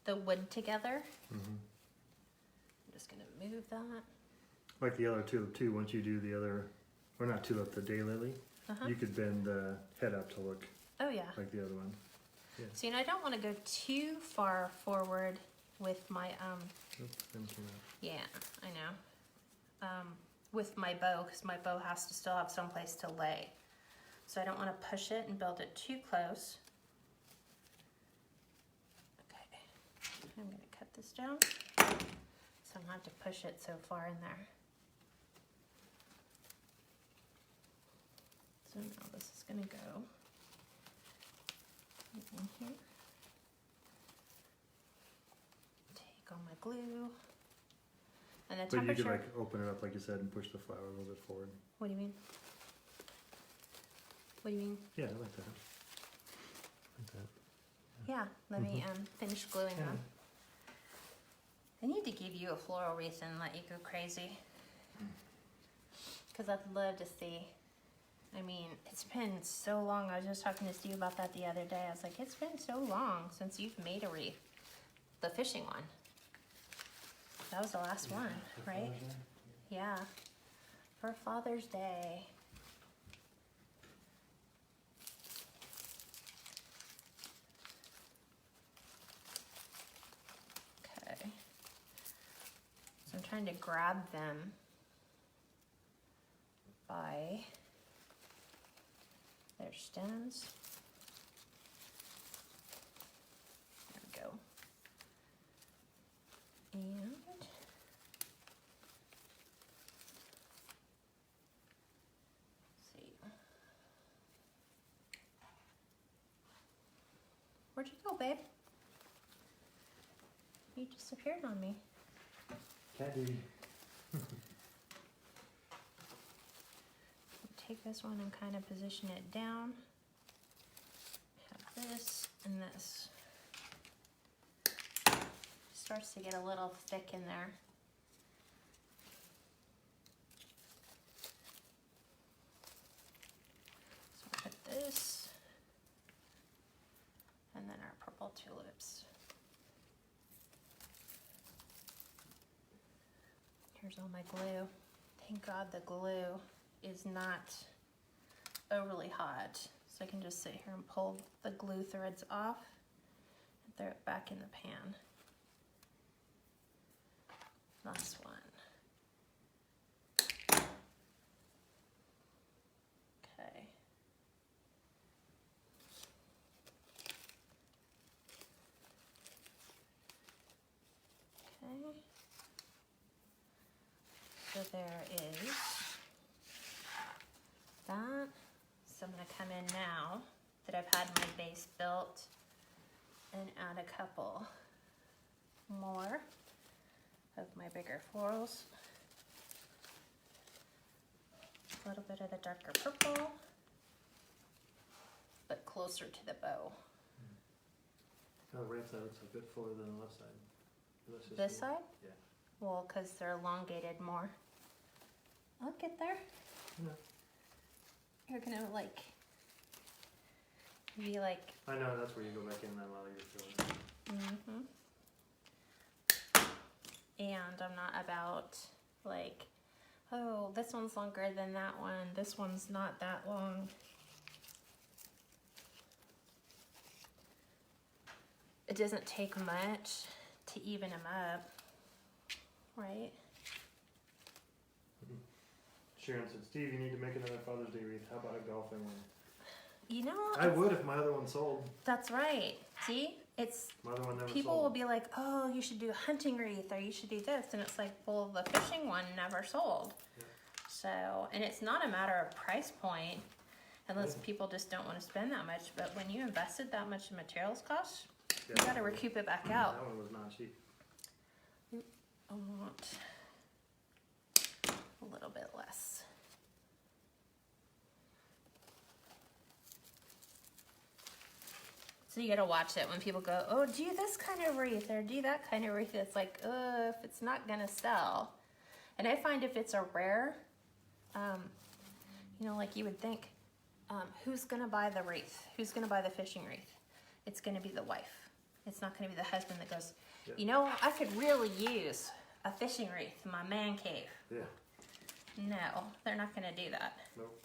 the wood together. Mm-hmm. I'm just going to move that. Like the other tulip too, once you do the other, or not tulip, the daylily, you could bend the head up to look Oh yeah. like the other one. Yeah. So, I don't want to go too far forward with my, Oops, them came out. yeah, I know. With my bow, because my bow has to still have some place to lay. So I don't want to push it and build it too close. Okay, I'm going to cut this down so I don't have to push it so far in there. So now this is going to go in here. Take all my glue. And the But you temperature... could like open it up like you said and push the flower a little bit forward. What do you mean? What do you mean? Yeah, I like that. Like that. Yeah, let me finish gluing them. I need to give you a floral wreath and let you go crazy. Because I'd love to see. I mean, it's been so long. I was just talking to Steve about that the other day. I was like, it's been so long since you've made a wreath. The fishing one. That was the last one, right? Yeah. For Father's Day. I'm trying to grab them by their stems. There we go. And let's see. Where'd you go, babe? You disappeared on me. Cat duty. Take this one and kind of position it down. Have this and this. Starts to get a little thick in there. So we'll put this and then our purple tulips. Here's all my glue. Thank God the glue is not overly hot. So I can just sit here and pull the glue threads off and throw it back in the pan. Last one. Okay. Okay. So there is that. So I'm going to come in now that I've had my base built and add a couple more of my bigger florals. A little bit of the darker purple, but closer to the bow. Oh, the right side looks a bit fuller than the left side. This side? Yeah. Well, because they're elongated more. I'll get there. Yeah. You're gonna like, be like. I know, that's where you go back in then while you're filling it. Mm-hmm. And I'm not about like, oh, this one's longer than that one. This one's not that long. it doesn't take much to even them up, right? Sharon said, Steve, you need to make another Father's Day wreath. How about a golfing one? You know, I would if my other one sold. That's right. See, it's My other one never people sold. will be like, oh, you should do a hunting wreath or you should do this, and it's like, well, the fishing one never sold. Yeah. So, and it's not a matter of price point, unless people just don't want to spend that much. But when you invested that much in materials costs, you got to recoup it back out. That one was not cheap. I want a little bit less. So you gotta watch it when people go, oh, do this kind of wreath or do that kind of wreath. It's like, if it's not gonna sell. And I find if it's a rare, you know, like you would think, who's gonna buy the wreath? Who's gonna buy the fishing wreath? It's gonna be the wife. It's not gonna be the husband that goes, you know, I could really use a fishing wreath in my man cave. Yeah. No, they're not gonna do that. Nope.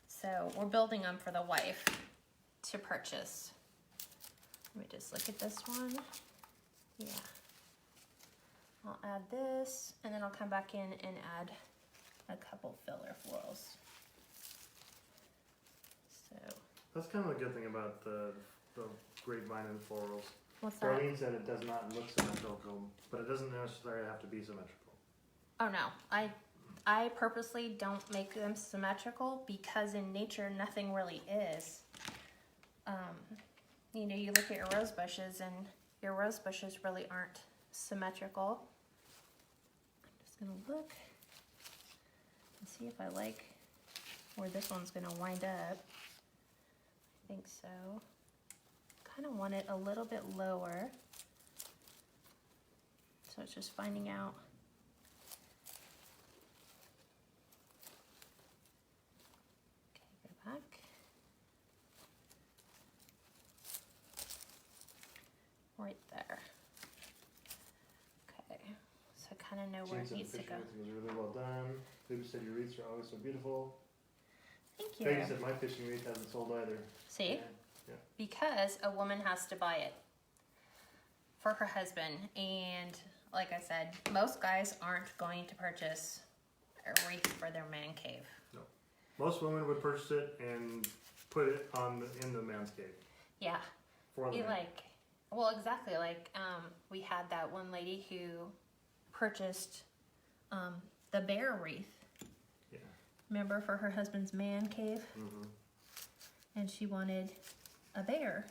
So we're building them for the wife to purchase. Let me just look at this one. Yeah. I'll add this, and then I'll come back in and add a couple filler florals. So. That's kind of a good thing about the grapevine and florals. What's that? Darlene said it does not look symmetrical, but it doesn't necessarily have to be symmetrical. Oh no, I purposely don't make them symmetrical because in nature nothing really is. You know, you look at your rose bushes and your rose bushes really aren't symmetrical. I'm just gonna look and see if I like where this one's gonna wind up. I think so. Kind of want it a little bit lower. So it's just finding out. Okay, go back. Right there. Okay, so I kind of know where it needs to go. Was really well done. Baby said your wreaths are always so beautiful. Thank you. Baby said my fishing wreath hasn't sold either. See? Yeah. Because a woman has to buy it for her husband, and like I said, most guys aren't going to purchase a wreath for their man cave. No. Most women would purchase it and put it in the man's cave. Yeah. For the man. Well, exactly. Like, we had that one lady who purchased the bear wreath. Yeah. Remember, for her husband's man cave? Mm-hmm. And she wanted a bear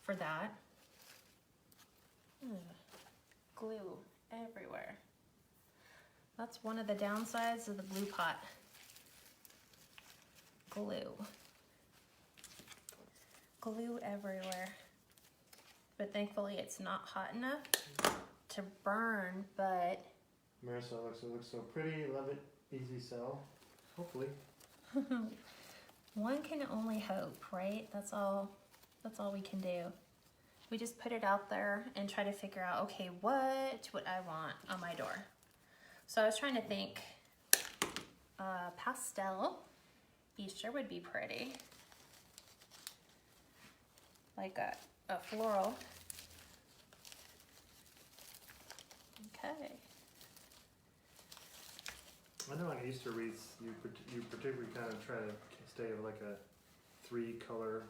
for that. Glue everywhere. That's one of the downsides of the glue pot. Glue. Glue everywhere. But thankfully it's not hot enough to burn, but... Marisol looks so pretty. Love it. Easy sell. Hopefully. One can only hope, right? That's all we can do. We just put it out there and try to figure out, okay, what would I want on my door? So I was trying to think, pastel Easter would be pretty. Like a floral. Okay. I know on Easter wreaths, you particularly kind of try to stay with like a 3-color.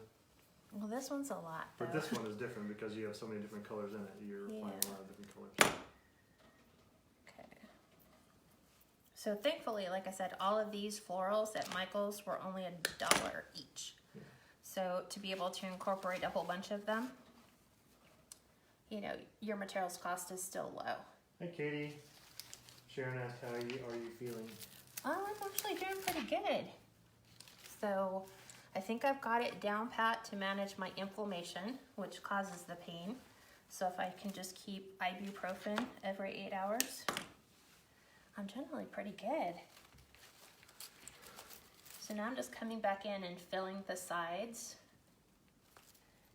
Well, this one's a lot, though. But this one is different because you have so many different colors in it. You're finding a lot of different colors. Okay. So thankfully, like I said, all of these florals at Michael's were only $1 each. Yeah. So to be able to incorporate a whole bunch of them, you know, your materials cost is still low. Hey, Katie. Sharon asked, how are you feeling? I'm actually doing pretty good. So I think I've got it down pat to manage my inflammation, which causes the pain. So if I can just keep ibuprofen every 8 hours, I'm generally pretty good. So now I'm just coming back in and filling the sides.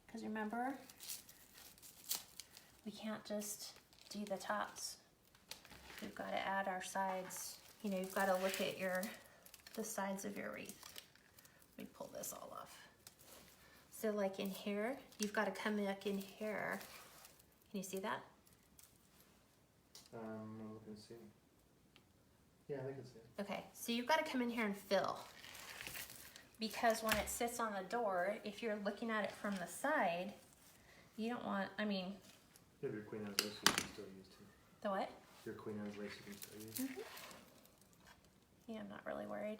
Because remember, we can't just do the tops. We've got to add our sides. You know, you've got to look at the sides of your wreath. Let me pull this all off. So like in here, you've got to come back in here. Can you see that? I'm looking to see. Yeah, I can see it. Okay, so you've got to come in here and fill. Because when it sits on the door, if you're looking at it from the side, you don't want, I mean... You have your Queen Anne's lace you can still use too. The what? Your Queen Anne's lace you can still use. Yeah, I'm not really worried.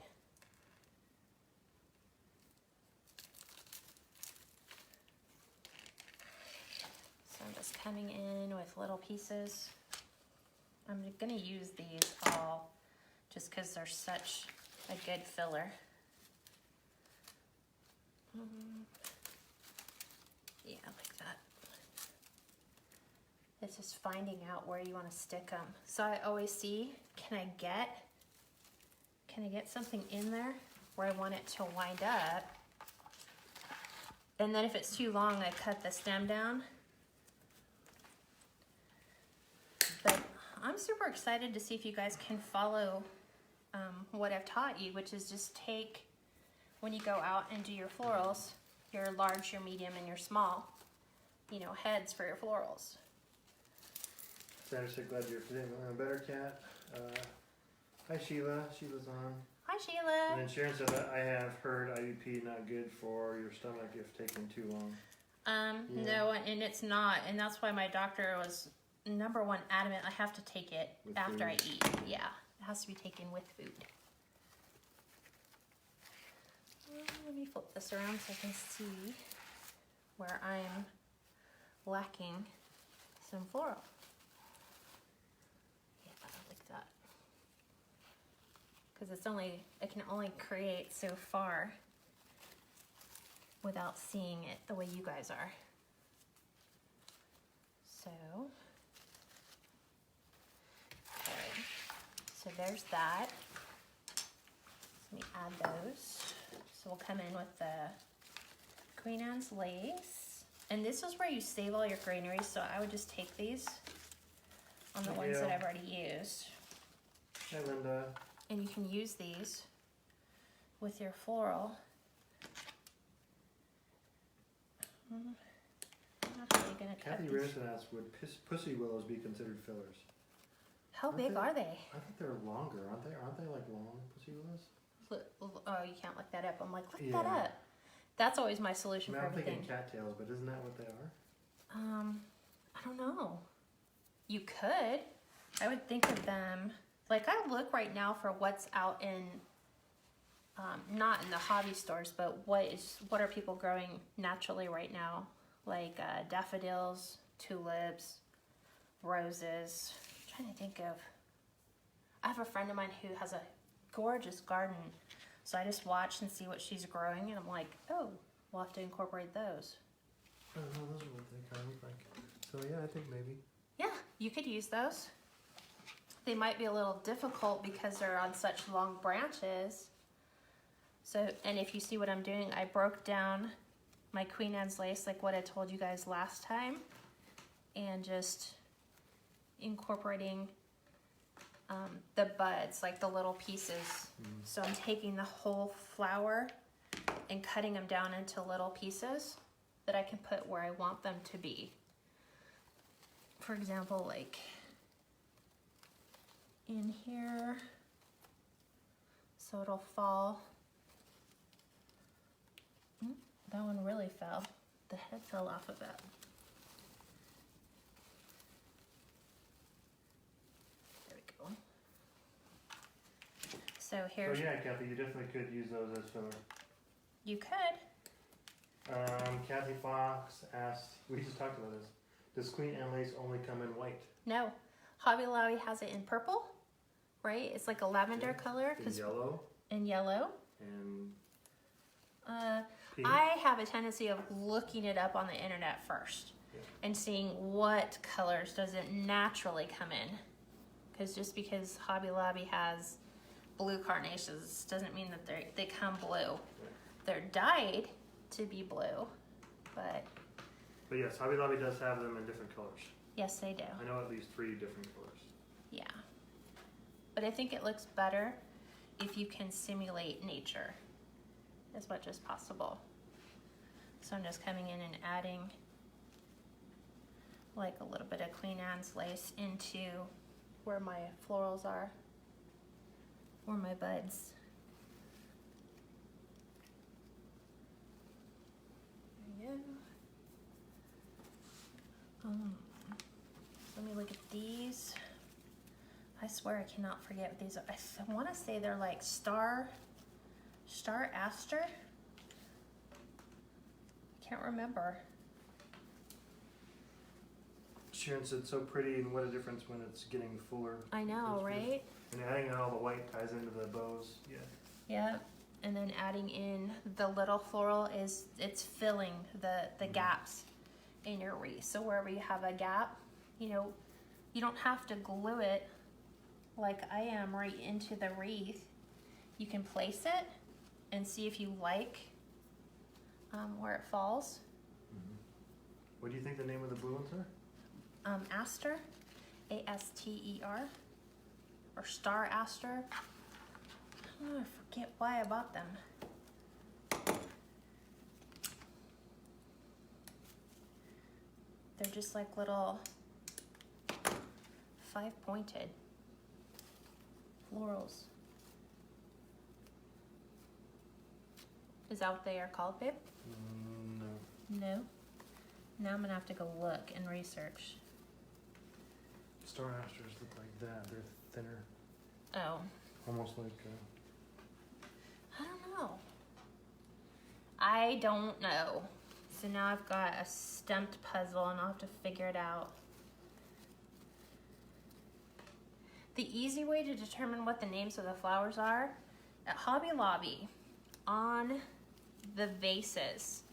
So I'm just coming in with little pieces. I'm gonna use these all just because they're such a good filler. Yeah, like that. It's just finding out where you want to stick them. So I always see, can I get something in there where I want it to wind up? And then if it's too long, I cut the stem down. But I'm super excited to see if you guys can follow what I've taught you, which is just take, when you go out and do your florals, your large, your medium, and your small, you know, heads for your florals. Sandra said, glad you're feeling better, Kat. Hi, Sheila. Sheila's on. Hi, Sheila. And then Sharon said that I have heard IUP not good for your stomach if taken too long. Yeah. No, and it's not. And that's why my doctor was, number one, adamant I have to take it With after food. I eat. Yeah, it has to be taken with food. Let me flip this around so I can see where I'm lacking some floral. Yeah, like that. Because it can only create so far without seeing it the way you guys are. So, okay. So there's that. Let me add those. So we'll come in with the Queen Anne's lace. And this is where you save all your greenery, so I would just take these on the ones that I've already used. Hi, Linda. And you can use these with your floral. I'm not really gonna cut Kathy these. Rarison asked, would pussy willows be considered fillers? How big are they? I think they're longer, aren't they? Aren't they like long pussy willows? Oh, you can't look that up. I'm like, look Yeah. that up. That's always my solution I mean, for I'm everything. thinking cattails, but isn't that what they are? I don't know. You could. I would think of them, like I look right now for what's out in, not in the hobby stores, but what are people growing naturally right now? Like daffodils, tulips, roses. I'm trying to think of, I have a friend of mine who has a gorgeous garden. So I just watch and see what she's growing and I'm like, oh, we'll have to incorporate those. I don't know, those are what they kind of look like. So yeah, I think maybe. Yeah, you could use those. They might be a little difficult because they're on such long branches. So, and if you see what I'm doing, I broke down my Queen Anne's lace like what I told you guys last time and just incorporating the buds, like the little pieces. So I'm taking the whole flower and cutting them down into little pieces that I can put where I want them to be. For example, like in here, so it'll fall. That one really fell. The head fell off of it. There we go. So here's, So yeah, Kathy, you definitely could use those as filler. you could. Kathy Fox asked, we just talked about this. Does Queen Anne lace only come in white? No, Hobby Lobby has it in purple, right? It's like a lavender color. In yellow? In yellow. And pink? I have a tendency of looking it up on the internet first and seeing what colors does it naturally come in. Because just because Hobby Lobby has blue carnations doesn't mean that they come blue. They're dyed to be blue, but yes, Hobby Lobby does have them in different colors. yes, they do. I know at least 3 different colors. Yeah. But I think it looks better if you can simulate nature as much as possible. So I'm just coming in and adding like a little bit of Queen Anne's lace into where my florals are, or my buds. There you go. Let me look at these. I swear I cannot forget what these are. I want to say they're like star aster. Can't remember. Sharon said so pretty, and what a difference when it's getting fuller. I know, It's beautiful. right? And adding in all the white ties into the bows. Yeah. Yep. And then adding in the little floral it's filling the gaps in your wreath. So wherever you have a gap, you know, you don't have to glue it like I am right into the wreath. You can place it and see if you like where it falls. What do you think the name of the blue ones are? Aster, A-S-T-E-R, or star aster. Oh, I forget why I bought them. They're just like little 5-pointed florals. Is that what they are called, babe? No. No? Now I'm gonna have to go look and research. Star asters look like that. They're thinner. Oh. Almost like... I don't know. I don't know. So now I've got a stumped puzzle and I'll have to figure it out. The easy way to determine what the names of the flowers are, at Hobby Lobby, on the vases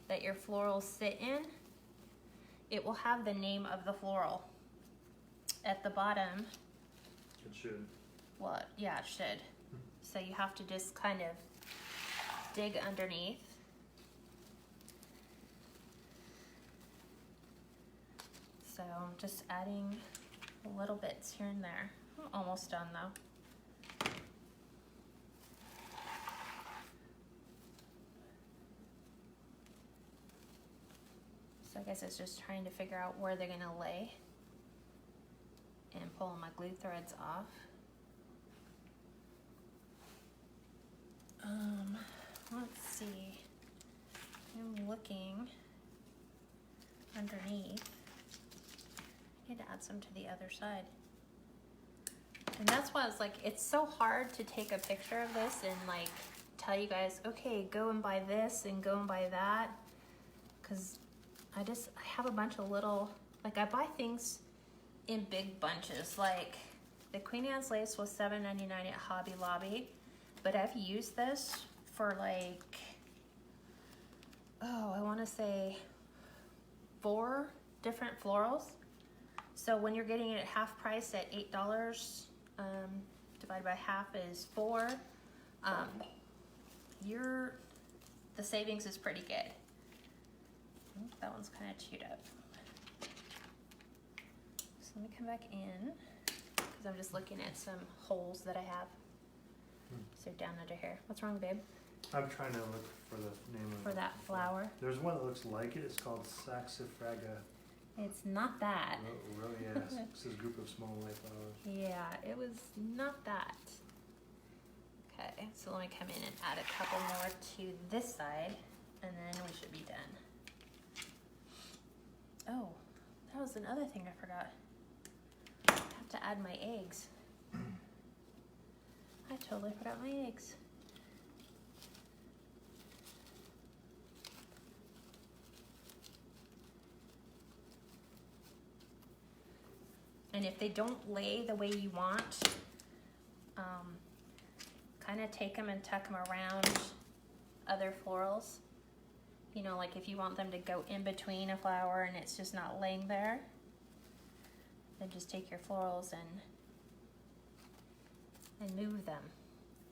that your florals sit in, it will have the name of the floral. At the bottom, It should. well, yeah, it should. So you have to just kind of dig underneath. So I'm just adding little bits here and there. I'm almost done though. So I guess it's just trying to figure out where they're gonna lay and pulling my glue threads off. Let's see. I'm looking underneath. I need to add some to the other side. And that's why I was like, it's so hard to take a picture of this and like tell you guys, okay, go and buy this and go and buy that. Cause I have a bunch of little, like I buy things in big bunches. Like the Queen Anne's lace was $7.99 at Hobby Lobby, but I've used this for like, oh, I wanna say 4 different florals. So when you're getting it at half price at $8, divided by half is 4, the savings is pretty good. Oh, that one's kind of chewed up. So let me come back in, because I'm just looking at some holes that I have. So down under here. What's wrong, babe? I'm trying to look for the name of For that flower? There's one that looks like it. It's called Saxifraga. It's not that. Really, yes. This is a group of small white flowers. Yeah, it was not that. Okay, so let me come in and add a couple more to this side, and then we should be done. Oh, that was another thing I forgot. I have to add my eggs. I totally forgot my eggs. And if they don't lay the way you want, kind of take them and tuck them around other florals. You know, like if you want them to go in between a flower and it's just not laying there, then just take your florals and move them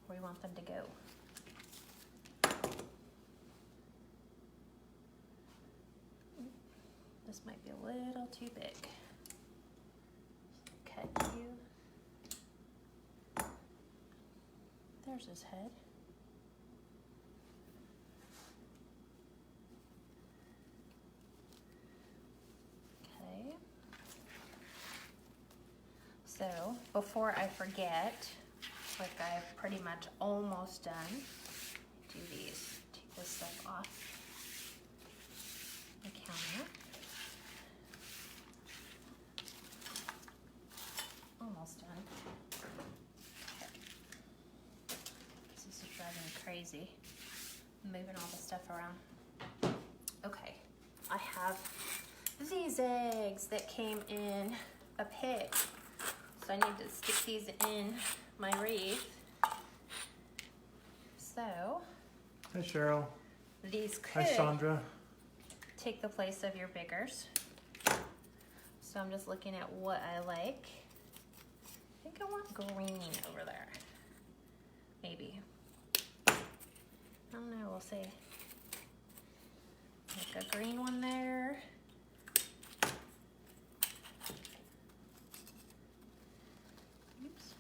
where you want them to go. This might be a little too big. Cut you. There's his head. before I forget, like I've pretty much almost done, do these, take this stuff off the counter. Almost done. Okay. This is driving me crazy, moving all the stuff around. Okay, I have these eggs that came in a pick. So I need to stick these in my wreath. So Hi Cheryl. these Hi could Sandra. take the place of your biggers. So I'm just looking at what I like. I think I want green over there. Maybe. I don't know, we'll see. Like a green one there. Oops.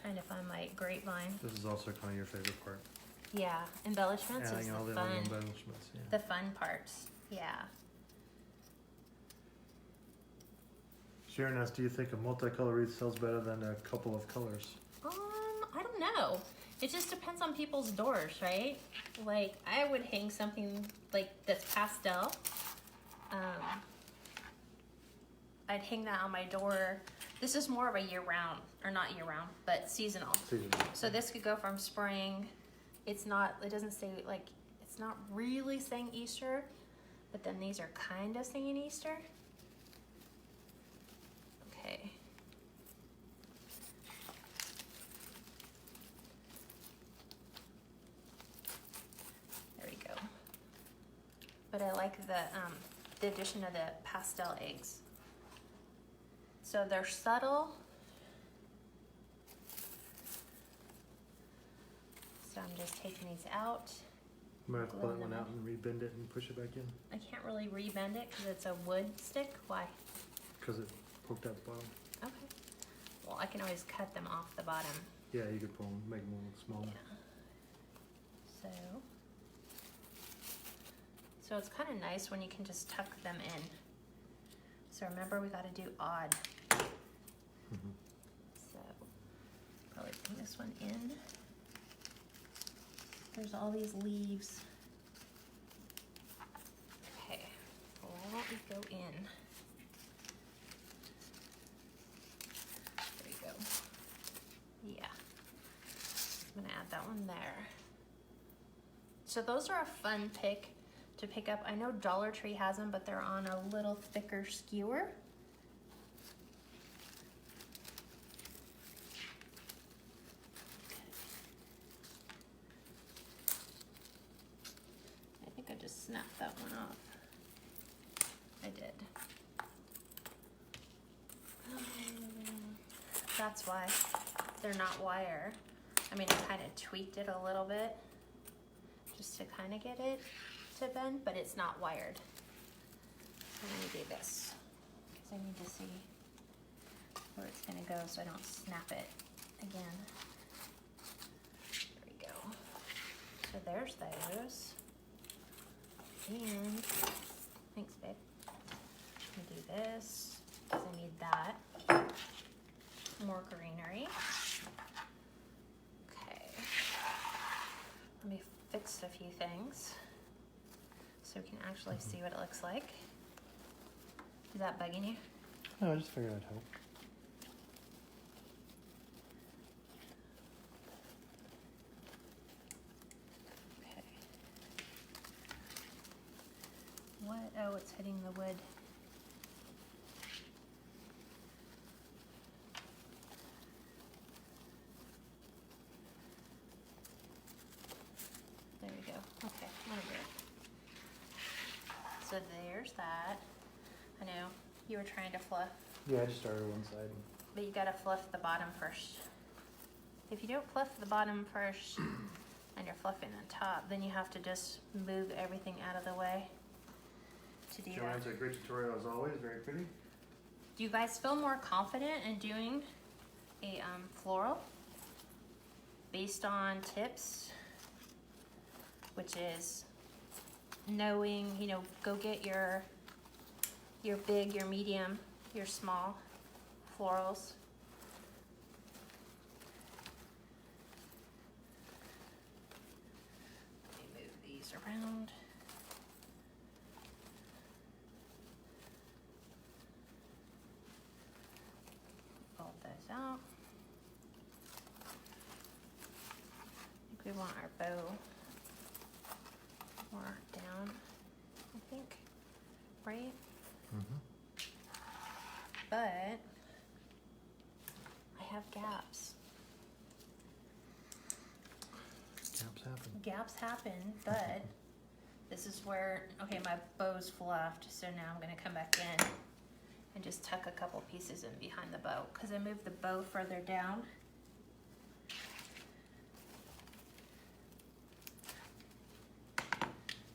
Trying to find my grapevine. This is also kind of your favorite part. Yeah, embellishments is Adding all the the little fun. embellishments. Yeah. The fun parts. Yeah. Sharon asks, do you think a multicolor wreath sells better than a couple of colors? I don't know. It just depends on people's doors, right? Like, I would hang something like that's pastel. I'd hang that on my door. This is more of a year-round, or not year-round, but seasonal. So this could go from spring. It's not, it doesn't say, like, it's not really saying Easter, but then these are kind of saying Easter. Okay. There we go. But I like the addition of the pastel eggs. So they're subtle. So I'm just taking these out. You might have to pull that Gluing one them out and rebend it and push it back in I can't really rebend it because it's a wood stick. Why? because it poked out the bottom. Okay. Well, I can always cut them off the bottom. Yeah, you could pull them, make them look smaller. Yeah. So it's kind of nice when you can just tuck them in. So remember, we got to do odd. Mhm. So probably bring this one in. There's all these leaves. Okay, well, why don't we go in? There we go. Yeah, I'm gonna add that one there. So those are a fun pick to pick up. I know Dollar Tree has them, but they're on a little thicker skewer. I think I just snapped that one off. I did. That's why they're not wire. I mean, I kind of tweaked it a little bit just to kind of get it to bend, but it's not wired. I'm gonna do this because I need to see where it's gonna go so I don't snap it again. There we go. So there's those. And thanks, babe. I'm gonna do this because I need that. More greenery. Okay. Let me fix a few things so we can actually see what it looks like. Is that bugging you? No, I just figured I'd help. Okay. What? Oh, it's hitting the wood. There we go. Okay, I'm gonna do it. So there's that. I know you were trying to fluff, Yeah, I just started one side. but you gotta fluff the bottom first. If you don't fluff the bottom first and you're fluffing the top, then you have to just move everything out of the way to do that. Joanne's a great tutorial as always, very pretty. Do you guys feel more confident in doing a floral based on tips, which is knowing, you know, go get your big, your medium, your small florals. Let me move these around. Fold those out. I think we want our bow more down, I think, right? But I have gaps. Gaps happen, but this is where, okay, my bow's fluffed, so now I'm gonna come back in and just tuck a couple pieces in behind the bow, because I moved the bow further down.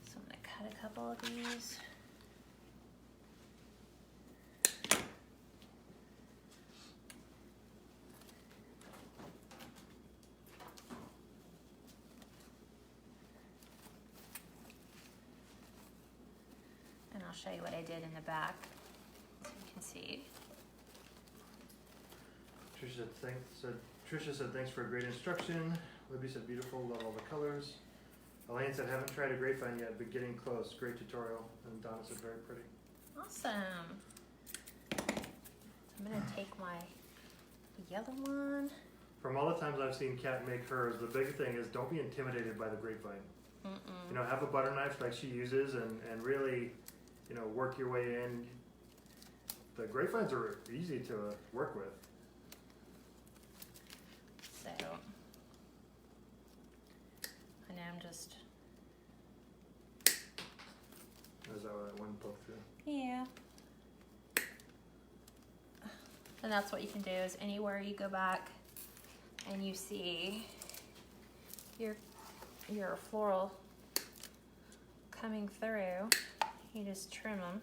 So I'm gonna cut a couple of these. And I'll show you what I did in the back so you can see. Trisha said thanks for a great instruction. Libby said beautiful, love all the colors. Elaine said haven't tried a grapevine yet, but getting close. Great tutorial. And Donna said very pretty. Awesome. So I'm gonna take my yellow one. From all the times I've seen Kat make hers, the big thing is don't be intimidated by the grapevine. You know, have a butter knife like she uses and really, you know, work your way in. The grapevines are easy to work with. So, I know I'm just, Is that what that one poke through? yeah. And that's what you can do is anywhere you go back and you see your floral coming through, you just trim them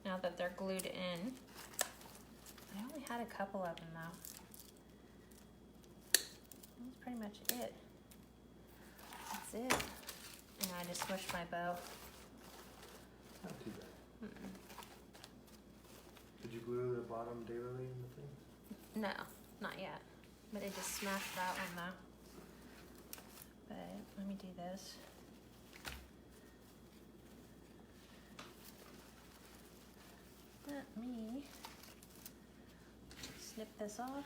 now that they're glued in. I only had a couple of them though. That's pretty much it. That's it. And I just swished my bow. Not too bad. Did you glue the bottom daylily in the thing? No, not yet. But I just smashed that one though. But let me do this. Let me snip this off.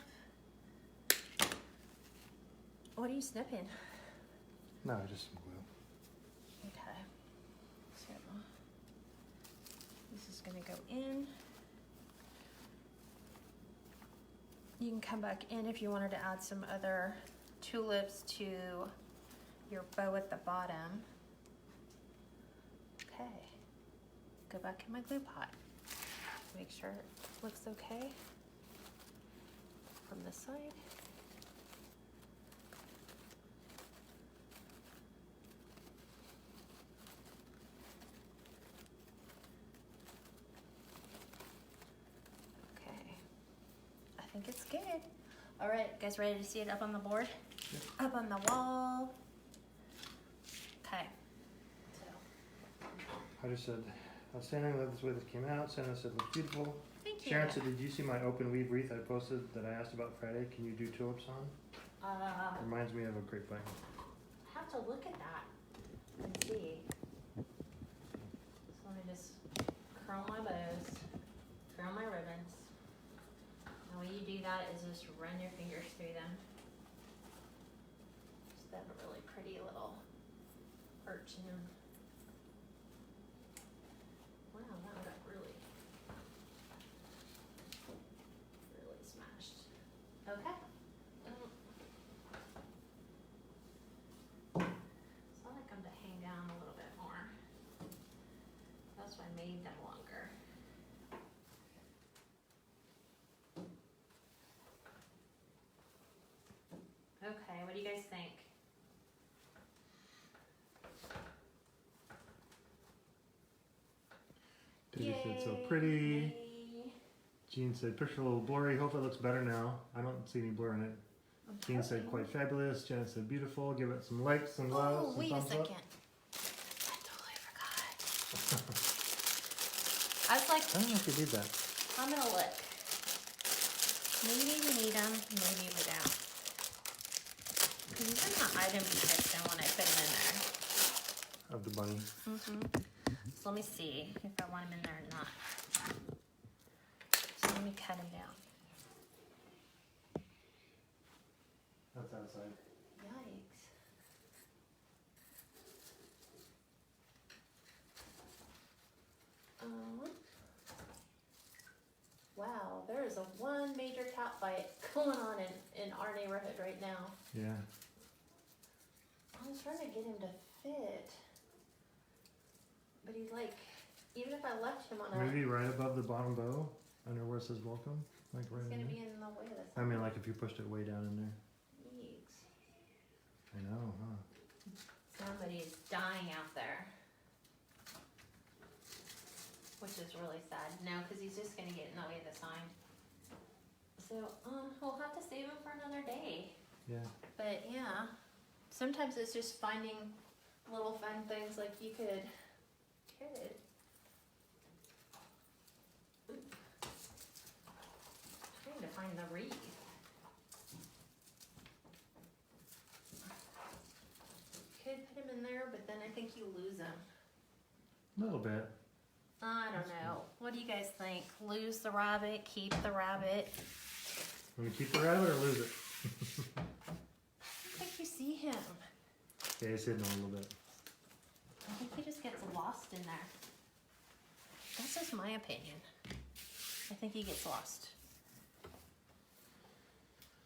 What are you snipping? No, just some glue. Okay. So this is gonna go in. You can come back in if you wanted to add some other tulips to your bow at the bottom. Okay. Go back in my glue pot. Make sure it looks okay from this side. Okay. I think it's good. All right, guys, ready to see it up on the board? Yeah. Up on the wall. Okay. So. I just said, outstanding, love this way this came out. Senna said, looks beautiful. Thank you. Sharon said, did you see my open weave wreath I posted that I asked about Friday? Can you do tulips on? Reminds me of a grapevine. I have to look at that and see. So let me just curl my bows, curl my ribbons. And when you do that is just run your fingers through them. Just have a really pretty little arch in them. Wow, that got really smashed. Okay. So I like them to hang down a little bit more. That's why I made them longer. Okay, what do you guys think? Debbie said, so pretty. Yay. Jean said, picture a little blurry. Hope it looks better now. I don't see any blur in it. Jean said, quite fabulous. Janet said, beautiful. Give it some likes, some loves, Oh, some wait a thumbs second. up. I totally forgot. I was like, I don't know if you did that. I'm gonna look. Maybe we need them, maybe we don't. Because these are not item detection when I put them in there. Of the bunny. So let me see if I want them in there or not. So let me cut them down. That's outside. Yikes. Wow, there is a one major cat fight going on in our neighborhood right now. Yeah. I was trying to get him to fit. But he's like, even if I left him on a... Maybe right above the bottom bow, under where it says welcome. Like right It's in gonna there. be in the way of this. I mean, like if you pushed it way down in there. Yeeks. I know, huh? Somebody is dying out there. Which is really sad. No, because he's just gonna get in the way of the sign. So, we'll have to save him for another day. Yeah. But yeah, sometimes it's just finding little fun things like you could. Trying to find the wreath. Could put him in there, but then I think you lose him. A little bit. I don't know. What do you guys think? Lose the rabbit, keep the rabbit? Want to keep the rabbit or lose it? I think you see him. Yeah, he's hidden a little bit. I think he just gets lost in there. That's just my opinion. I think he gets lost.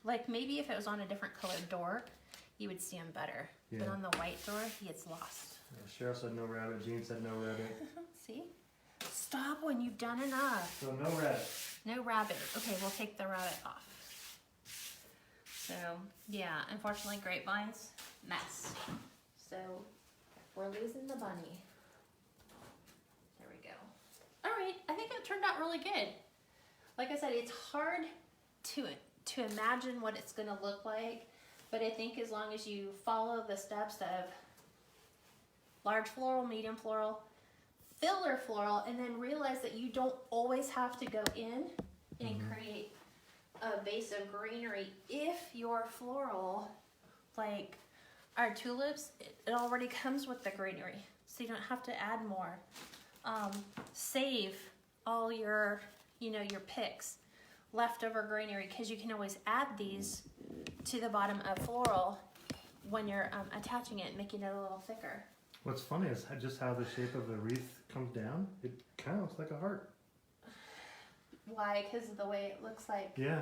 Like maybe if it was on a different colored door, you would see him better. Yeah. But on the white door, he gets lost. Yeah, Cheryl said no rabbit. Jean said no rabbit. See? Stop when you've done enough. So no rabbit. No rabbit. Okay, we'll take the rabbit off. So, yeah, unfortunately, grapevines, mess. So, we're losing the bunny. There we go. All right, I think it turned out really good. Like I said, it's hard to imagine what it's going to look like, but I think as long as you follow the steps of large floral, medium floral, filler floral, and then realize that you don't always have to go in and create a base of greenery if your floral, like our tulips, it already comes with the greenery, so you don't have to add more. Save all your, your picks, leftover greenery, because you can always add these to the bottom of floral when you're attaching it, making it a little thicker. What's funny is just how the shape of the wreath comes down. It kind of looks like a heart. Why? Because of the way it looks like. Yeah,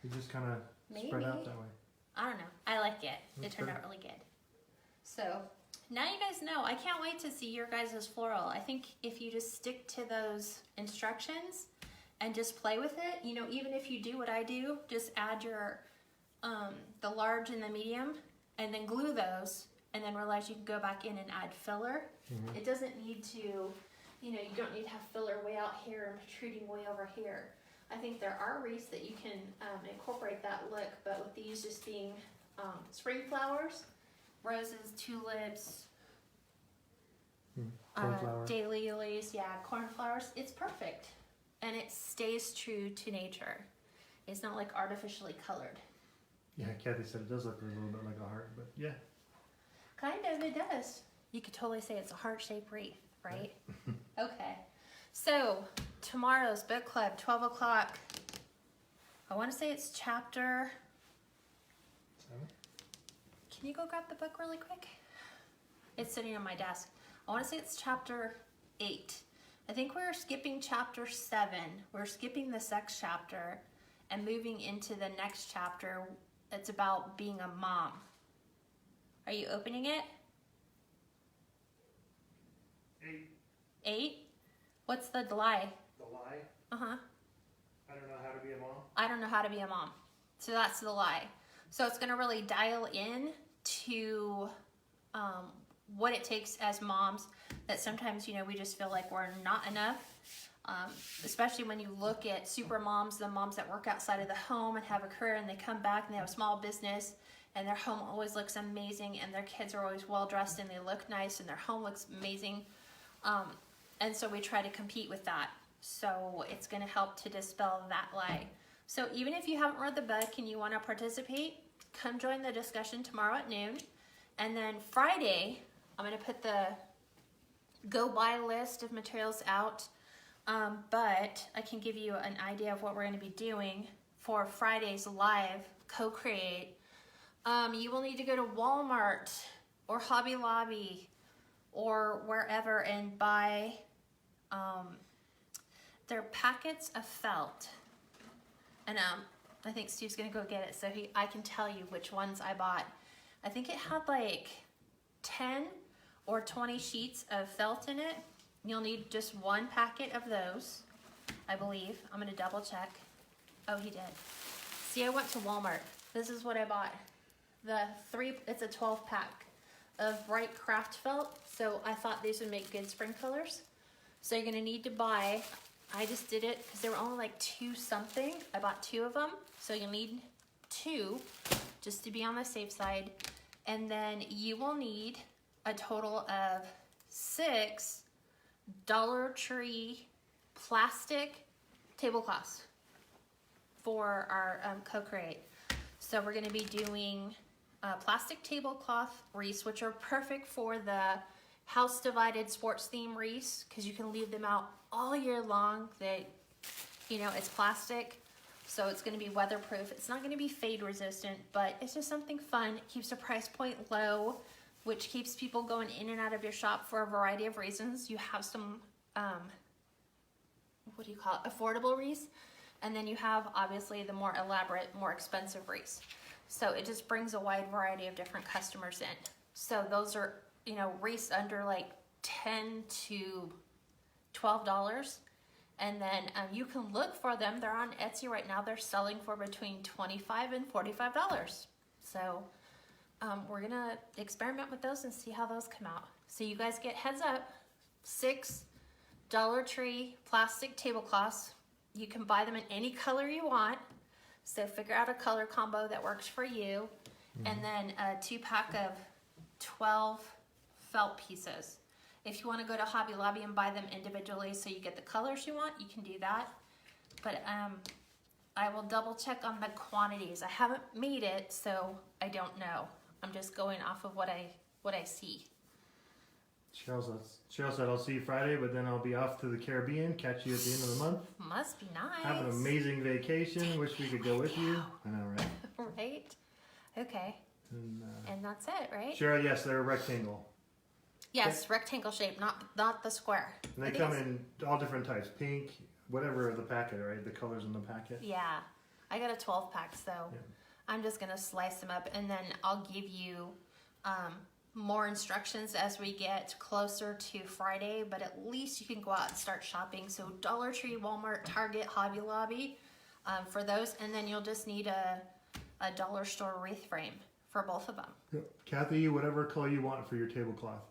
it just kind of spread out that way. I don't know. I like it. That's It turned out really good. So now you guys know. I can't wait to see your guys' floral. I think if you just stick to those instructions and just play with it, even if you do what I do, just add your the large and the medium, and then glue those, and then realize you can go back in and add filler. It doesn't need to, you don't need to have filler way out here and protruding way over here. I think there are wreaths that you can incorporate that look, but with these just being spring flowers, roses, tulips, Cornflower. daylilies, cornflowers, it's perfect. And it stays true to nature. It's not like artificially colored. Yeah, Kathy said it does look a little bit like a heart, but yeah. Kind of, it does. You could totally say it's a heart-shaped wreath, right? Okay. So, tomorrow's book club, 12 o'clock. I want to say it's chapter... 7? Can you go grab the book really quick? It's sitting on my desk. I want to say it's chapter 8. I think we're skipping chapter 7. We're skipping the sex chapter and moving into the next chapter. It's about being a mom. Are you opening it? 8. 8? What's the lie? The lie? Uh-huh. I don't know how to be a mom. I don't know how to be a mom. So that's the lie. So it's going to really dial in to what it takes as moms, that sometimes, we just feel like we're not enough. Especially when you look at super moms, the moms that work outside of the home and have a career, and they come back and they have a small business and their home always looks amazing and their kids are always well dressed and they look nice and their home looks amazing. And so we try to compete with that. So it's gonna help to dispel that lie. So even if you haven't read the book and you wanna participate, come join the discussion tomorrow at noon. And then Friday, I'm gonna put the go buy list of materials out. But I can give you an idea of what we're gonna be doing for Friday's live co-create. You will need to go to Walmart or Hobby Lobby or wherever and buy their packets of felt. And I think Steve's gonna go get it so I can tell you which ones I bought. I think it had like 10 or 20 sheets of felt in it. You'll need just one packet of those, I believe. I'm gonna double check. Oh, he did. See, I went to Walmart. This is what I bought. It's a 12 pack of bright craft felt. So I thought these would make good spring colors. So you're gonna need to buy, I just did it because they were only like 2 something. I bought 2 of them. So you'll need 2 just to be on the safe side. And then you will need a total of 6 Dollar Tree plastic tablecloths for our co-create. So we're gonna be doing plastic tablecloth wreaths, which are perfect for the house divided sports theme wreaths because you can leave them out all year long. It's plastic, so it's gonna be weatherproof. It's not gonna be fade resistant, but it's just something fun. It keeps the price point low, which keeps people going in and out of your shop for a variety of reasons. You have some, affordable wreaths, and then you have obviously the more elaborate, more expensive wreaths. So it just brings a wide variety of different customers in. So those are, wreaths under like $10 to $12. And then you can look for them. They're on Etsy right now. They're selling for between $25 and $45. So we're gonna experiment with those and see how those come out. So you guys get heads up, 6 Dollar Tree plastic tablecloths. You can buy them in any color you want. So figure out a color combo that works for you. And then a 2-pack of 12 felt pieces. If you wanna go to Hobby Lobby and buy them individually so you get the colors you want, you can do that. But I will double check on the quantities. I haven't made it, so I don't know. I'm just going off of what I see. Cheryl said, I'll see you Friday, but then I'll be off to the Caribbean. Catch you at the end of the month. Must be nice. Have an amazing vacation. Wish we could go with you. I know, right? Right? Okay. And that's it, right? Cheryl, yes, they're a rectangle. Yes, rectangle shape, not the square. And they come in all different types. Pink, whatever the packet, right? The colors in the packet. Yeah. I got a 12 pack, so I'm just going to slice them up, and then I'll give you more instructions as we get closer to Friday, but at least you can go out and start shopping. So Dollar Tree, Walmart, Target, Hobby Lobby for those, and then you'll just need a dollar store wreath frame for both of them. Yep. Kathy, whatever color you want for your tablecloth.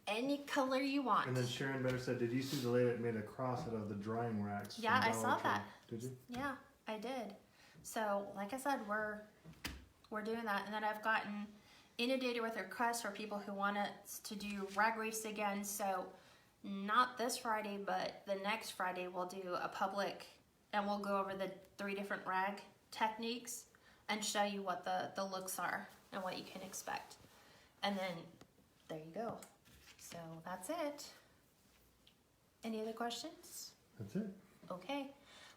Any color you want. And then Sharon Better said, did you see the lady that made a cross out of the drying racks? Yeah, I saw that. Did you? Yeah, I did. So, like I said, we're doing that. And then I've gotten inundated with requests for people who want us to do rag wreaths again. So, not this Friday, but the next Friday we'll do a public, and we'll go over the 3 different rag techniques and show you what the looks are and what you can expect. And then, there you go. So that's it. Any other questions? That's it. Okay.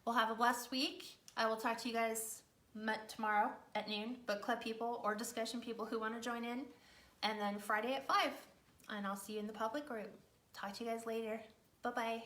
Well, have a blessed week. I will talk to you guys tomorrow at noon, book club people or discussion people who want to join in. And then Friday at 5. And I'll see you in the public group. Talk to you guys later. Bye-bye.